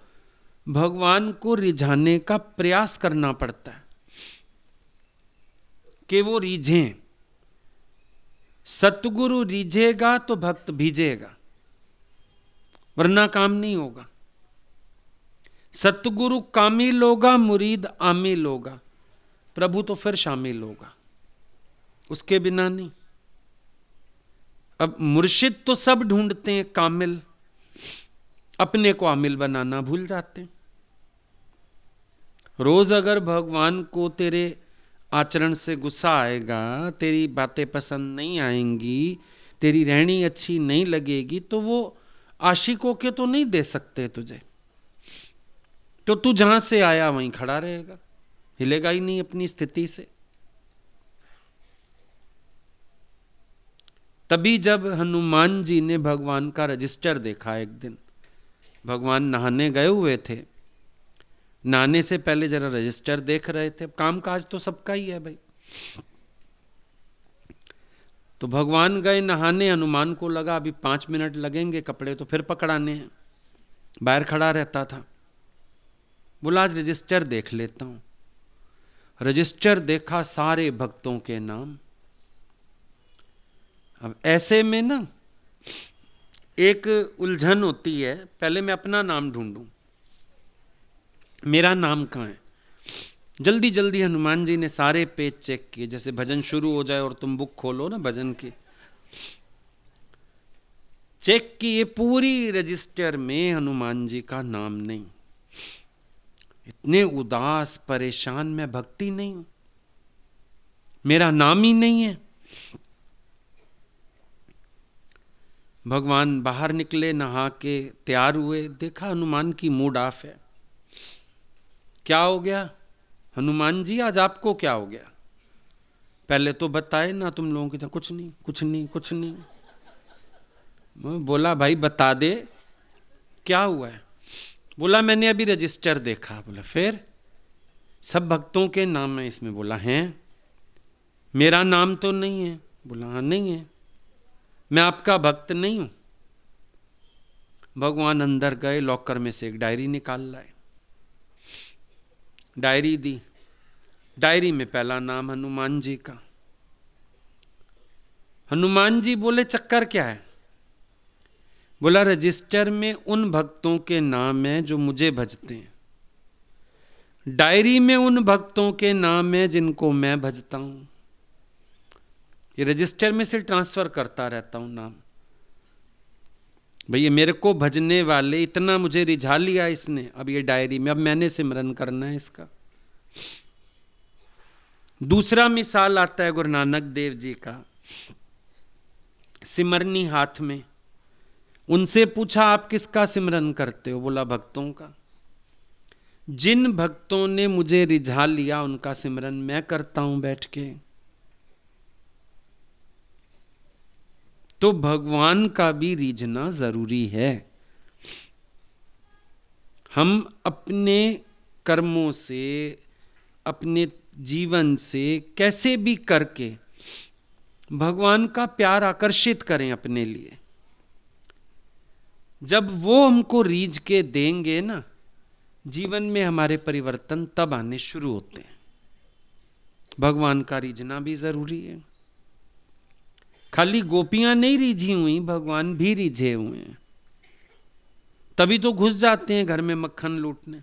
S1: भगवान को रिझाने का प्रयास करना पड़ता है कि वो रिझें। सतगुरु रिझेगा तो भक्त भीजेगा, वरना काम नहीं होगा। सतगुरु कामिल होगा, मुरीद आमिल होगा, प्रभु तो फिर शामिल होगा, उसके बिना नहीं। अब मुर्शिद तो सब ढूंढते हैं कामिल, अपने को आमिल बनाना भूल जाते हैं। रोज अगर भगवान को तेरे आचरण से गुस्सा आएगा, तेरी बातें पसंद नहीं आएंगी, तेरी रहनी अच्छी नहीं लगेगी, तो वो आशिकों के तो नहीं दे सकते तुझे। तो तू जहां से आया वहीं खड़ा रहेगा, हिलेगा ही नहीं अपनी स्थिति से। तभी जब हनुमान जी ने भगवान का रजिस्टर देखा, एक दिन भगवान नहाने गए हुए थे, नहाने से पहले जरा रजिस्टर देख रहे थे। काम काज तो सबका ही है भाई। तो भगवान गए नहाने, हनुमान को लगा अभी 5 मिनट लगेंगे, कपड़े तो फिर पकड़ाने हैं। बाहर खड़ा रहता था, बोला आज रजिस्टर देख लेता हूं। रजिस्टर देखा, सारे भक्तों के नाम। अब ऐसे में ना एक उलझन होती है, पहले मैं अपना नाम ढूंढूं, मेरा नाम कहाँ है। जल्दी जल्दी हनुमान जी ने सारे पेज चेक किए, जैसे भजन शुरू हो जाए और तुम बुक खोलो ना भजन की, चेक किए, पूरी रजिस्टर में हनुमान जी का नाम नहीं। इतने उदास परेशान, मैं भक्ति नहीं हूं, मेरा नाम ही नहीं है। भगवान बाहर निकले, नहा के तैयार हुए, देखा हनुमान की मूड ऑफ है। क्या हो गया हनुमान जी, आज आपको क्या हो गया? पहले तो बताए ना तुम लोगों की, कुछ नहीं कुछ नहीं कुछ नहीं। मैं बोला भाई बता दे क्या हुआ है। बोला मैंने अभी रजिस्टर देखा। बोला फिर? सब भक्तों के नाम है इसमें। बोला हैं, मेरा नाम तो नहीं है। बोला हाँ नहीं है, मैं आपका भक्त नहीं हूं। भगवान अंदर गए, लॉकर में से एक डायरी निकाल लाए, डायरी दी। डायरी में पहला नाम हनुमान जी का। हनुमान जी बोले चक्कर क्या है? बोला रजिस्टर में उन भक्तों के नाम है जो मुझे भजते हैं, डायरी में उन भक्तों के नाम है जिनको मैं भजता हूं। ये रजिस्टर में से ट्रांसफर करता रहता हूं नाम। भैया मेरे को भजने वाले, इतना मुझे रिझा लिया इसने, अब ये डायरी में, अब मैंने सिमरन करना है इसका। दूसरा मिसाल आता है गुरु नानक देव जी का, सिमरनी हाथ में। उनसे पूछा आप किसका सिमरन करते हो? बोला भक्तों का। जिन भक्तों ने मुझे रिझा लिया उनका सिमरन मैं करता हूं बैठ के। तो भगवान का भी रीझना जरूरी है। हम अपने कर्मों से, अपने जीवन से कैसे भी करके भगवान का प्यार आकर्षित करें अपने लिए। जब वो हमको रीझ के देंगे ना, जीवन में हमारे परिवर्तन तब आने शुरू होते हैं। भगवान का रीझना भी जरूरी है। खाली गोपियां नहीं रीझी हुई, भगवान भी रीझे हुए हैं। तभी तो घुस जाते हैं घर में मक्खन लूटने।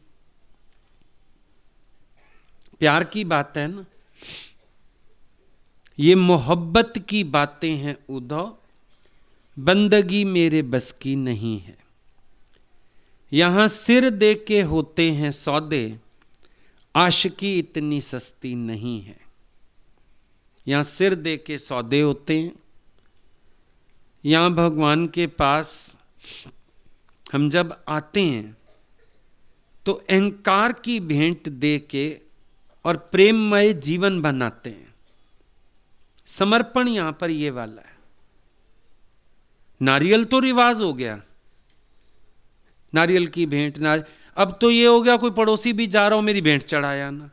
S1: प्यार की बात है ना, ये मोहब्बत की बातें हैं उद्धव, बंदगी मेरे बस की नहीं है। यहां सिर दे के होते हैं सौदे, आशिकी इतनी सस्ती नहीं है। यहां सिर दे के सौदे होते हैं। यहां भगवान के पास हम जब आते हैं तो अहंकार की भेंट दे के और प्रेममय जीवन बनाते हैं। समर्पण यहां पर ये वाला है। नारियल तो रिवाज हो गया, नारियल की भेंट। अब तो ये हो गया कोई पड़ोसी भी जा रहा हो मेरी भेंट चढ़ाया ना।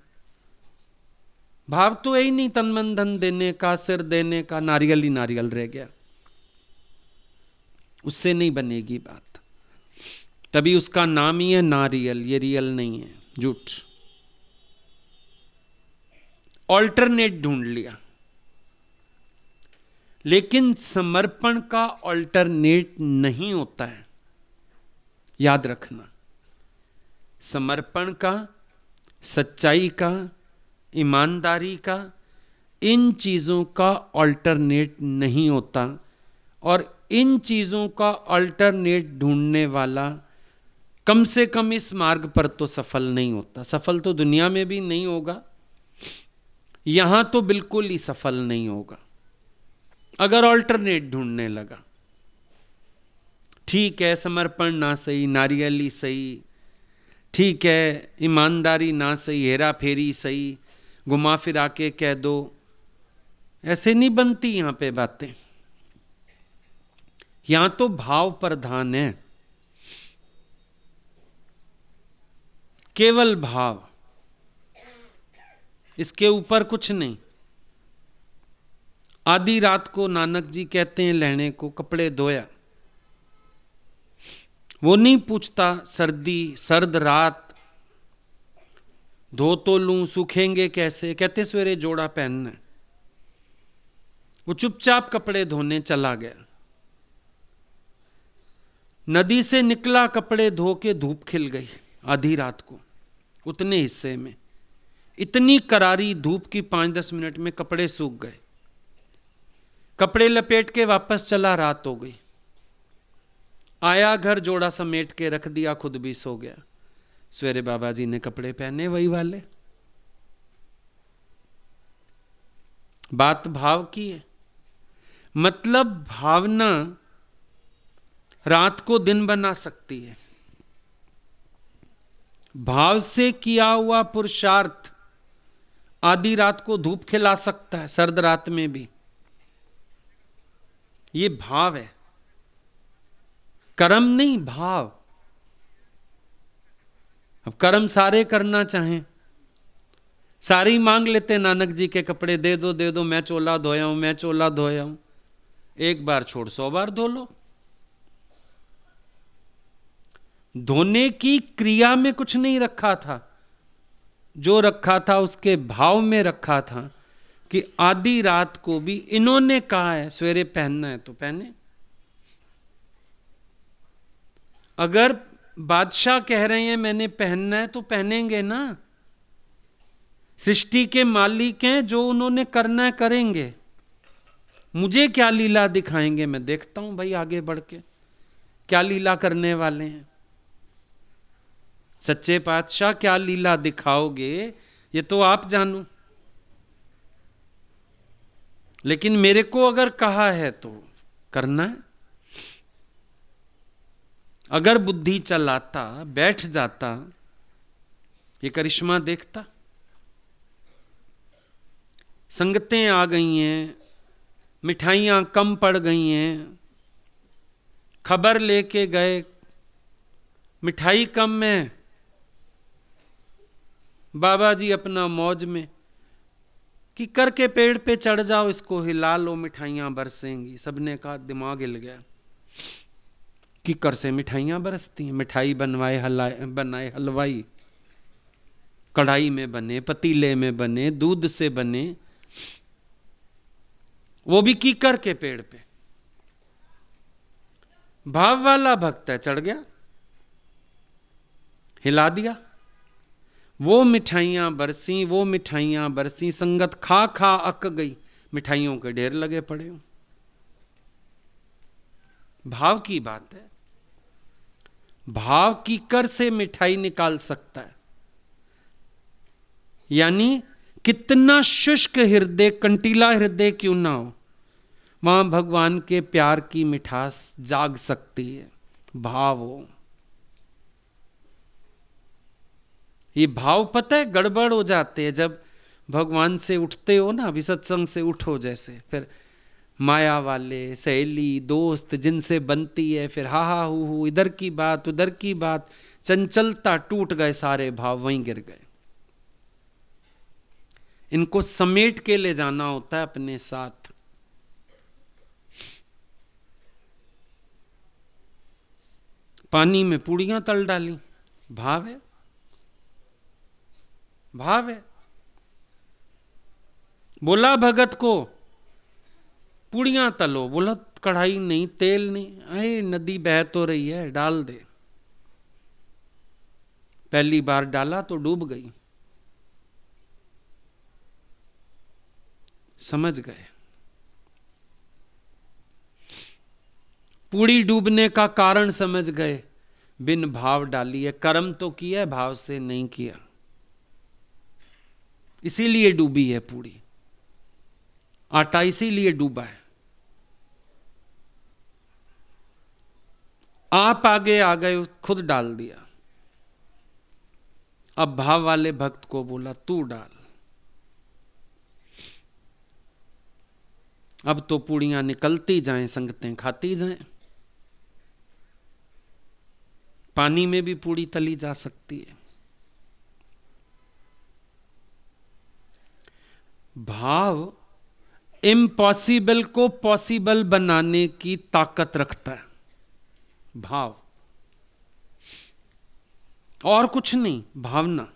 S1: भाव तो यही नहीं, तन मन धन देने का, सिर देने का, नारियल ही नारियल रह गया। उससे नहीं बनेगी बात। तभी उसका नाम ही है नारियल, ये रियल नहीं है, झूठ। ऑल्टरनेट ढूंढ लिया। लेकिन समर्पण का ऑल्टरनेट नहीं होता है, याद रखना। समर्पण का, सच्चाई का, ईमानदारी का, इन चीजों का ऑल्टरनेट नहीं होता। और इन चीजों का ऑल्टरनेट ढूंढने वाला कम से कम इस मार्ग पर तो सफल नहीं होता। सफल तो दुनिया में भी नहीं होगा, यहां तो बिल्कुल ही सफल नहीं होगा अगर ऑल्टरनेट ढूंढने लगा। ठीक है समर्पण ना सही, नारियल ही सही, ठीक है ईमानदारी ना सही, हेरा फेरी सही, घुमा फिरा के कह दो, ऐसे नहीं बनती यहां पे बातें। यहां तो भाव प्रधान है, केवल भाव, इसके ऊपर कुछ नहीं। आधी रात को नानक जी कहते हैं लहणे को कपड़े धोया। वो नहीं पूछता सर्दी, सर्द रात, धो तो लूं, सूखेंगे कैसे, कहते सवेरे जोड़ा पहनना। वो चुपचाप कपड़े धोने चला गया। नदी से निकला, कपड़े धो के धूप खिल गई आधी रात को, उतने हिस्से में इतनी करारी धूप की 5-10 मिनट में कपड़े सूख गए। कपड़े लपेट के वापस चला, रात हो गई। आया घर, जोड़ा समेट के रख दिया, खुद भी सो गया। सवेरे बाबा जी ने कपड़े पहने वही वाले। बात भाव की है। मतलब भावना रात को दिन बना सकती है। भाव से किया हुआ पुरुषार्थ आधी रात को धूप खिला सकता है, सर्द रात में भी। ये भाव है, कर्म नहीं, भाव। अब कर्म सारे करना चाहें, सारी मांग लेते नानक जी के कपड़े, दे दो दे दो, मैं चोला धोया हूं, मैं चोला धोया हूं। एक बार छोड़ 100 बार धो लो। धोने की क्रिया में कुछ नहीं रखा था, जो रखा था उसके भाव में रखा था कि आधी रात को भी इन्होंने कहा है सवेरे पहनना है तो पहने। अगर बादशाह कह रहे हैं मैंने पहनना है तो पहनेंगे ना। सृष्टि के मालिक हैं, जो उन्होंने करना है करेंगे। मुझे क्या लीला दिखाएंगे, मैं देखता हूं भाई आगे बढ़ के क्या लीला करने वाले हैं। सच्चे पातशाह क्या लीला दिखाओगे ये तो आप जानो, लेकिन मेरे को अगर कहा है तो करना है। अगर बुद्धि चलाता, बैठ जाता, ये करिश्मा देखता। संगतें आ गई हैं, मिठाइयां कम पड़ गई हैं, खबर लेके गए मिठाई कम है, बाबा जी अपना मौज में कि करके पेड़ पे चढ़ जाओ, इसको हिला लो, मिठाइयां बरसेंगी। सबने कहा दिमाग हिल गया कि कर से मिठाइयां बरसती हैं। मिठाई बनाए हलवाई, कढ़ाई में बने, पतीले में बने, दूध से बने, वो भी कीकर के पेड़ पे। भाव वाला भक्त है, चढ़ गया, हिला दिया। वो मिठाइयां बरसी, वो मिठाइयां बरसी, संगत खा खा अक गई, मिठाइयों के ढेर लगे पड़े हो। भाव की बात है। भाव की कर से मिठाई निकाल सकता है। यानी कितना शुष्क हृदय, कंटीला हृदय क्यों ना हो, वहां भगवान के प्यार की मिठास जाग सकती है। भाव हो। ये भाव पता है गड़बड़ हो जाते हैं जब भगवान से उठते हो ना, अभी सत्संग से उठो जैसे, फिर माया वाले सहेली दोस्त जिनसे बनती है, फिर हा हा हु इधर की बात उधर की बात, चंचलता, टूट गए सारे भाव, वहीं गिर गए। इनको समेट के ले जाना होता है अपने साथ। पानी में पूड़ियां तल डाली, भाव है, भाव है। बोला भगत को पूड़ियां तलो, बोला कढ़ाई नहीं, तेल नहीं, अरे नदी बह तो रही है, डाल दे। पहली बार डाला तो डूब गई। समझ गए। पूड़ी डूबने का कारण समझ गए, बिन भाव डाली है। कर्म तो किया, भाव से नहीं किया, इसीलिए डूबी है पूड़ी। आटा इसीलिए डूबा है। आप आगे आ गए, खुद डाल दिया। अब भाव वाले भक्त को बोला तू डाल। अब तो पूड़ियां निकलती जाएं, संगतें खाती जाएं। पानी में भी पूड़ी तली जा सकती है। भाव इम्पॉसिबल को पॉसिबल बनाने की ताकत रखता है। भाव और कुछ नहीं, भावना।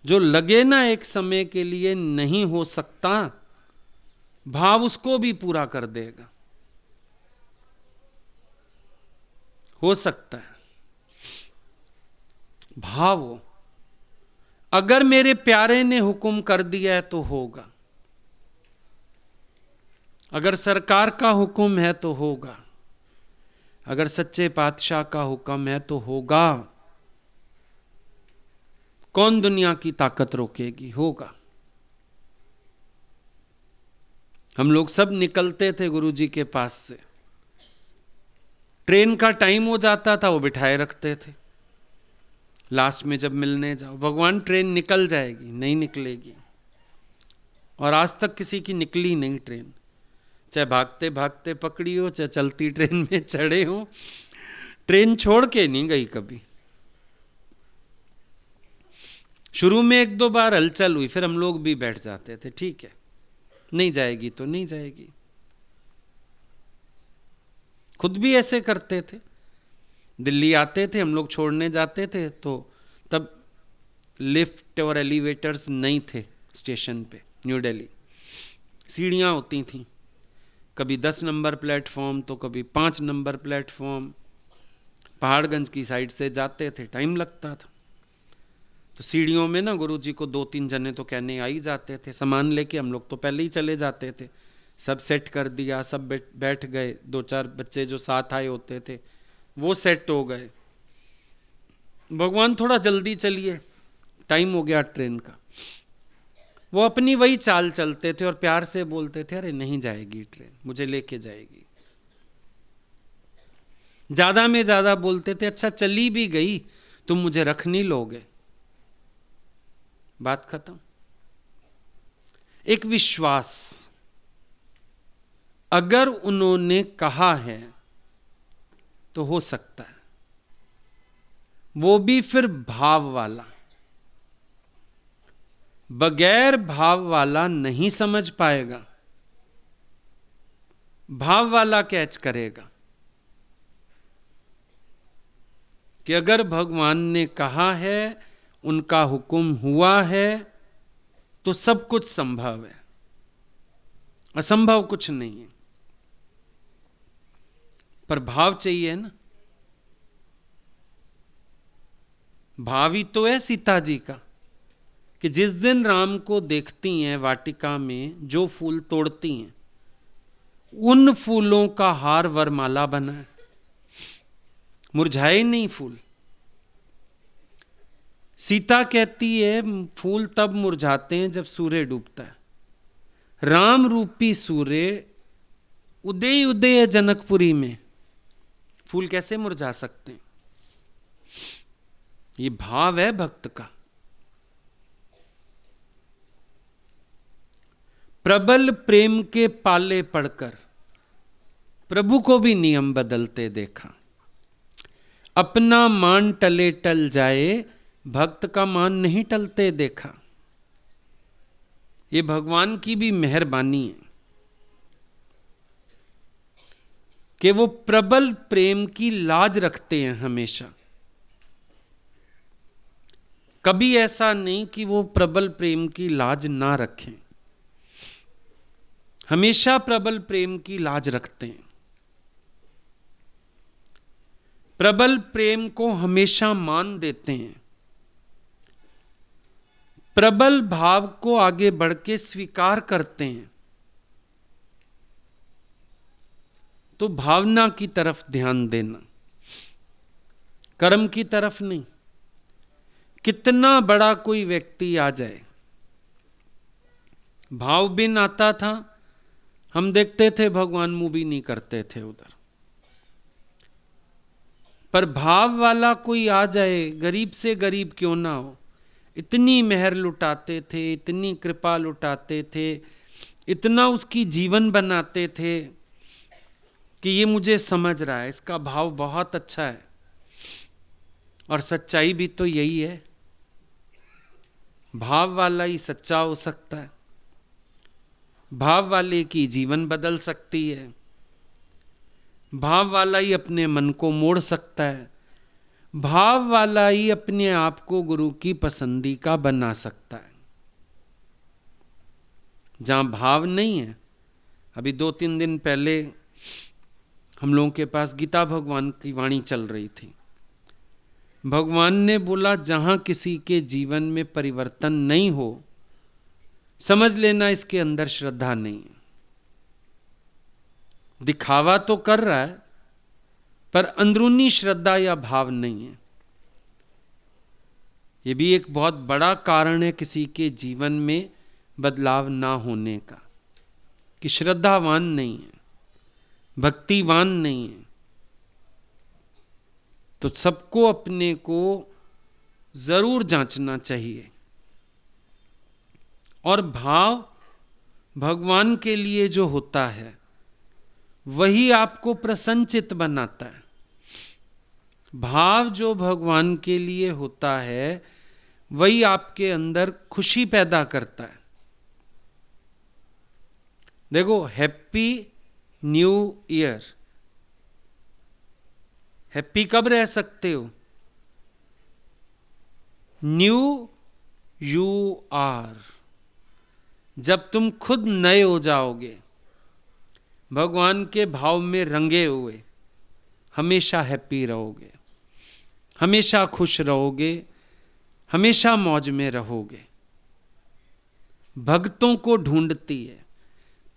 S1: जो लगे ना एक समय के लिए नहीं हो सकता, भाव उसको भी पूरा कर देगा। हो सकता है। भाव हो, अगर मेरे प्यारे ने हुक्म कर दिया है तो होगा, अगर सरकार का हुक्म है तो होगा, अगर सच्चे पातशाह का हुक्म है तो होगा। कौन दुनिया की ताकत रोकेगी? होगा। हम लोग सब निकलते थे गुरुजी के पास से, ट्रेन का टाइम हो जाता था, वो बिठाए रखते थे। लास्ट में जब मिलने जाओ, भगवान ट्रेन निकल जाएगी, नहीं निकलेगी। और आज तक किसी की निकली नहीं ट्रेन, चाहे भागते भागते पकड़ी हो, चाहे चलती ट्रेन में चढ़े हो, ट्रेन छोड़ के नहीं गई कभी। शुरू में एक दो बार हलचल हुई, फिर हम लोग भी बैठ जाते थे, ठीक है नहीं जाएगी तो नहीं जाएगी। खुद भी ऐसे करते थे। दिल्ली आते थे हम लोग, छोड़ने जाते थे तो तब लिफ्ट और एलिवेटर्स नहीं थे स्टेशन पे। न्यू दिल्ली सीढ़ियाँ होती थीं, कभी 10 नंबर प्लेटफॉर्म तो कभी 5 नंबर प्लेटफॉर्म। पहाड़गंज की साइड से जाते थे, टाइम लगता था। तो सीढ़ियों में ना गुरुजी को 2-3 जने तो कहने आ ही जाते थे। सामान लेके हम लोग तो पहले ही चले जाते थे, सब सेट कर दिया, सब बैठ गए। 2-4 बच्चे जो साथ आए होते थे वो सेट हो गए। भगवान थोड़ा जल्दी चलिए, टाइम हो गया ट्रेन का। वो अपनी वही चाल चलते थे और प्यार से बोलते थे, अरे नहीं जाएगी ट्रेन, मुझे लेके जाएगी। ज्यादा में ज्यादा बोलते थे, अच्छा चली भी गई तुम मुझे रख नहीं लोगे, बात खत्म। एक विश्वास, अगर उन्होंने कहा है तो हो सकता है, वो भी फिर भाव वाला। बगैर भाव वाला नहीं समझ पाएगा, भाव वाला कैच करेगा कि अगर भगवान ने कहा है, उनका हुक्म हुआ है तो सब कुछ संभव है, असंभव कुछ नहीं है। पर भाव चाहिए ना। भाव ही तो है सीता जी का कि जिस दिन राम को देखती हैं वाटिका में, जो फूल तोड़ती हैं उन फूलों का हार वरमाला बना है, मुरझाए नहीं फूल। सीता कहती है फूल तब मुरझाते हैं जब सूर्य डूबता है। राम रूपी सूर्य उदय उदय है जनकपुरी में, फूल कैसे मुरझा सकते हैं? ये भाव है भक्त का। प्रबल प्रेम के पाले पड़कर प्रभु को भी नियम बदलते देखा। अपना मान टले टल जाए, भक्त का मान नहीं टलते देखा। ये भगवान की भी मेहरबानी है कि वो प्रबल प्रेम की लाज रखते हैं हमेशा। कभी ऐसा नहीं कि वो प्रबल प्रेम की लाज ना रखें, हमेशा प्रबल प्रेम की लाज रखते हैं। प्रबल प्रेम को हमेशा मान देते हैं, प्रबल भाव को आगे बढ़ के स्वीकार करते हैं। तो भावना की तरफ ध्यान देना, कर्म की तरफ नहीं। कितना बड़ा कोई व्यक्ति आ जाए, भाव बिन आता था, हम देखते थे भगवान मुंह भी नहीं करते थे उधर। पर भाव वाला कोई आ जाए, गरीब से गरीब क्यों ना हो, इतनी मेहर लुटाते थे, इतनी कृपा लुटाते थे, इतना उसकी जीवन बनाते थे कि ये मुझे समझ रहा है, इसका भाव बहुत अच्छा है। और सच्चाई भी तो यही है, भाव वाला ही सच्चा हो सकता है, भाव वाले की जीवन बदल सकती है, भाव वाला ही अपने मन को मोड़ सकता है, भाव वाला ही अपने आप को गुरु की पसंदी का बना सकता है। जहां भाव नहीं है, अभी 2-3 दिन पहले हम लोगों के पास गीता भगवान की वाणी चल रही थी। भगवान ने बोला जहां किसी के जीवन में परिवर्तन नहीं हो, समझ लेना इसके अंदर श्रद्धा नहीं है। दिखावा तो कर रहा है पर अंदरूनी श्रद्धा या भाव नहीं है। ये भी एक बहुत बड़ा कारण है किसी के जीवन में बदलाव ना होने का, कि श्रद्धावान नहीं है, भक्तिवान नहीं है। तो सबको अपने को जरूर जांचना चाहिए। और भाव भगवान के लिए जो होता है वही आपको प्रसन्नचित्त बनाता है। भाव जो भगवान के लिए होता है वही आपके अंदर खुशी पैदा करता है। देखो, हैप्पी न्यू ईयर, हैप्पी कब रह सकते हो? न्यू यू आर, जब तुम खुद नए हो जाओगे, भगवान के भाव में रंगे हुए, हमेशा हैप्पी रहोगे, हमेशा खुश रहोगे, हमेशा मौज में रहोगे। भक्तों को ढूंढती है,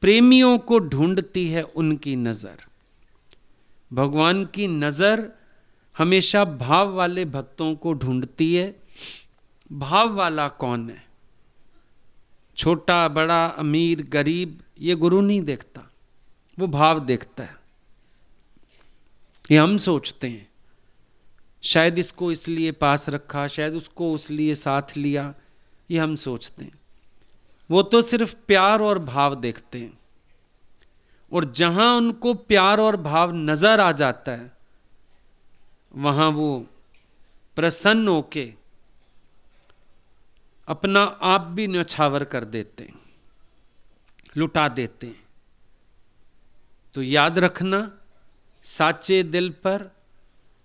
S1: प्रेमियों को ढूंढती है उनकी नजर। भगवान की नजर हमेशा भाव वाले भक्तों को ढूंढती है। भाव वाला कौन है? छोटा बड़ा, अमीर गरीब, ये गुरु नहीं देखता, वो भाव देखता है। ये हम सोचते हैं शायद इसको इसलिए पास रखा, शायद उसको उसलिए साथ लिया, ये हम सोचते हैं। वो तो सिर्फ प्यार और भाव देखते हैं। और जहां उनको प्यार और भाव नजर आ जाता है वहां वो प्रसन्न होके अपना आप भी न्यौछावर कर देते हैं, लुटा देते हैं। तो याद रखना, साचे दिल पर,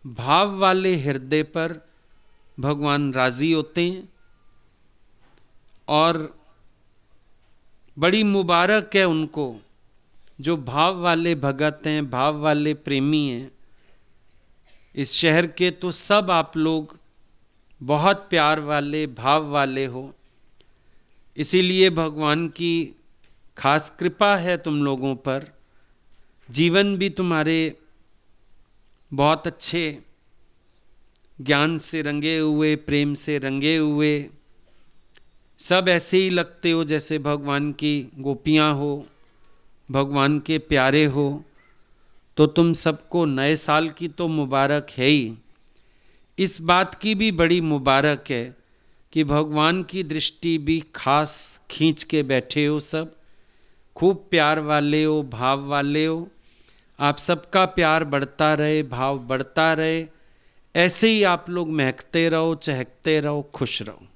S1: भाव वाले हृदय पर भगवान राजी होते हैं। और बड़ी मुबारक है उनको जो भाव वाले भगत हैं, भाव वाले प्रेमी हैं। इस शहर के तो सब आप लोग बहुत प्यार वाले, भाव वाले हो, इसीलिए भगवान की खास कृपा है तुम लोगों पर। जीवन भी तुम्हारे बहुत अच्छे ज्ञान से रंगे हुए, प्रेम से रंगे हुए, सब ऐसे ही लगते हो जैसे भगवान की गोपियां हो, भगवान के प्यारे हो। तो तुम सबको नए साल की तो मुबारक है ही, इस बात की भी बड़ी मुबारक है कि भगवान की दृष्टि भी खास खींच के बैठे हो, सब खूब प्यार वाले हो, भाव वाले हो। आप सबका प्यार बढ़ता रहे, भाव बढ़ता रहे, ऐसे ही आप लोग महकते रहो, चहकते रहो, खुश रहो।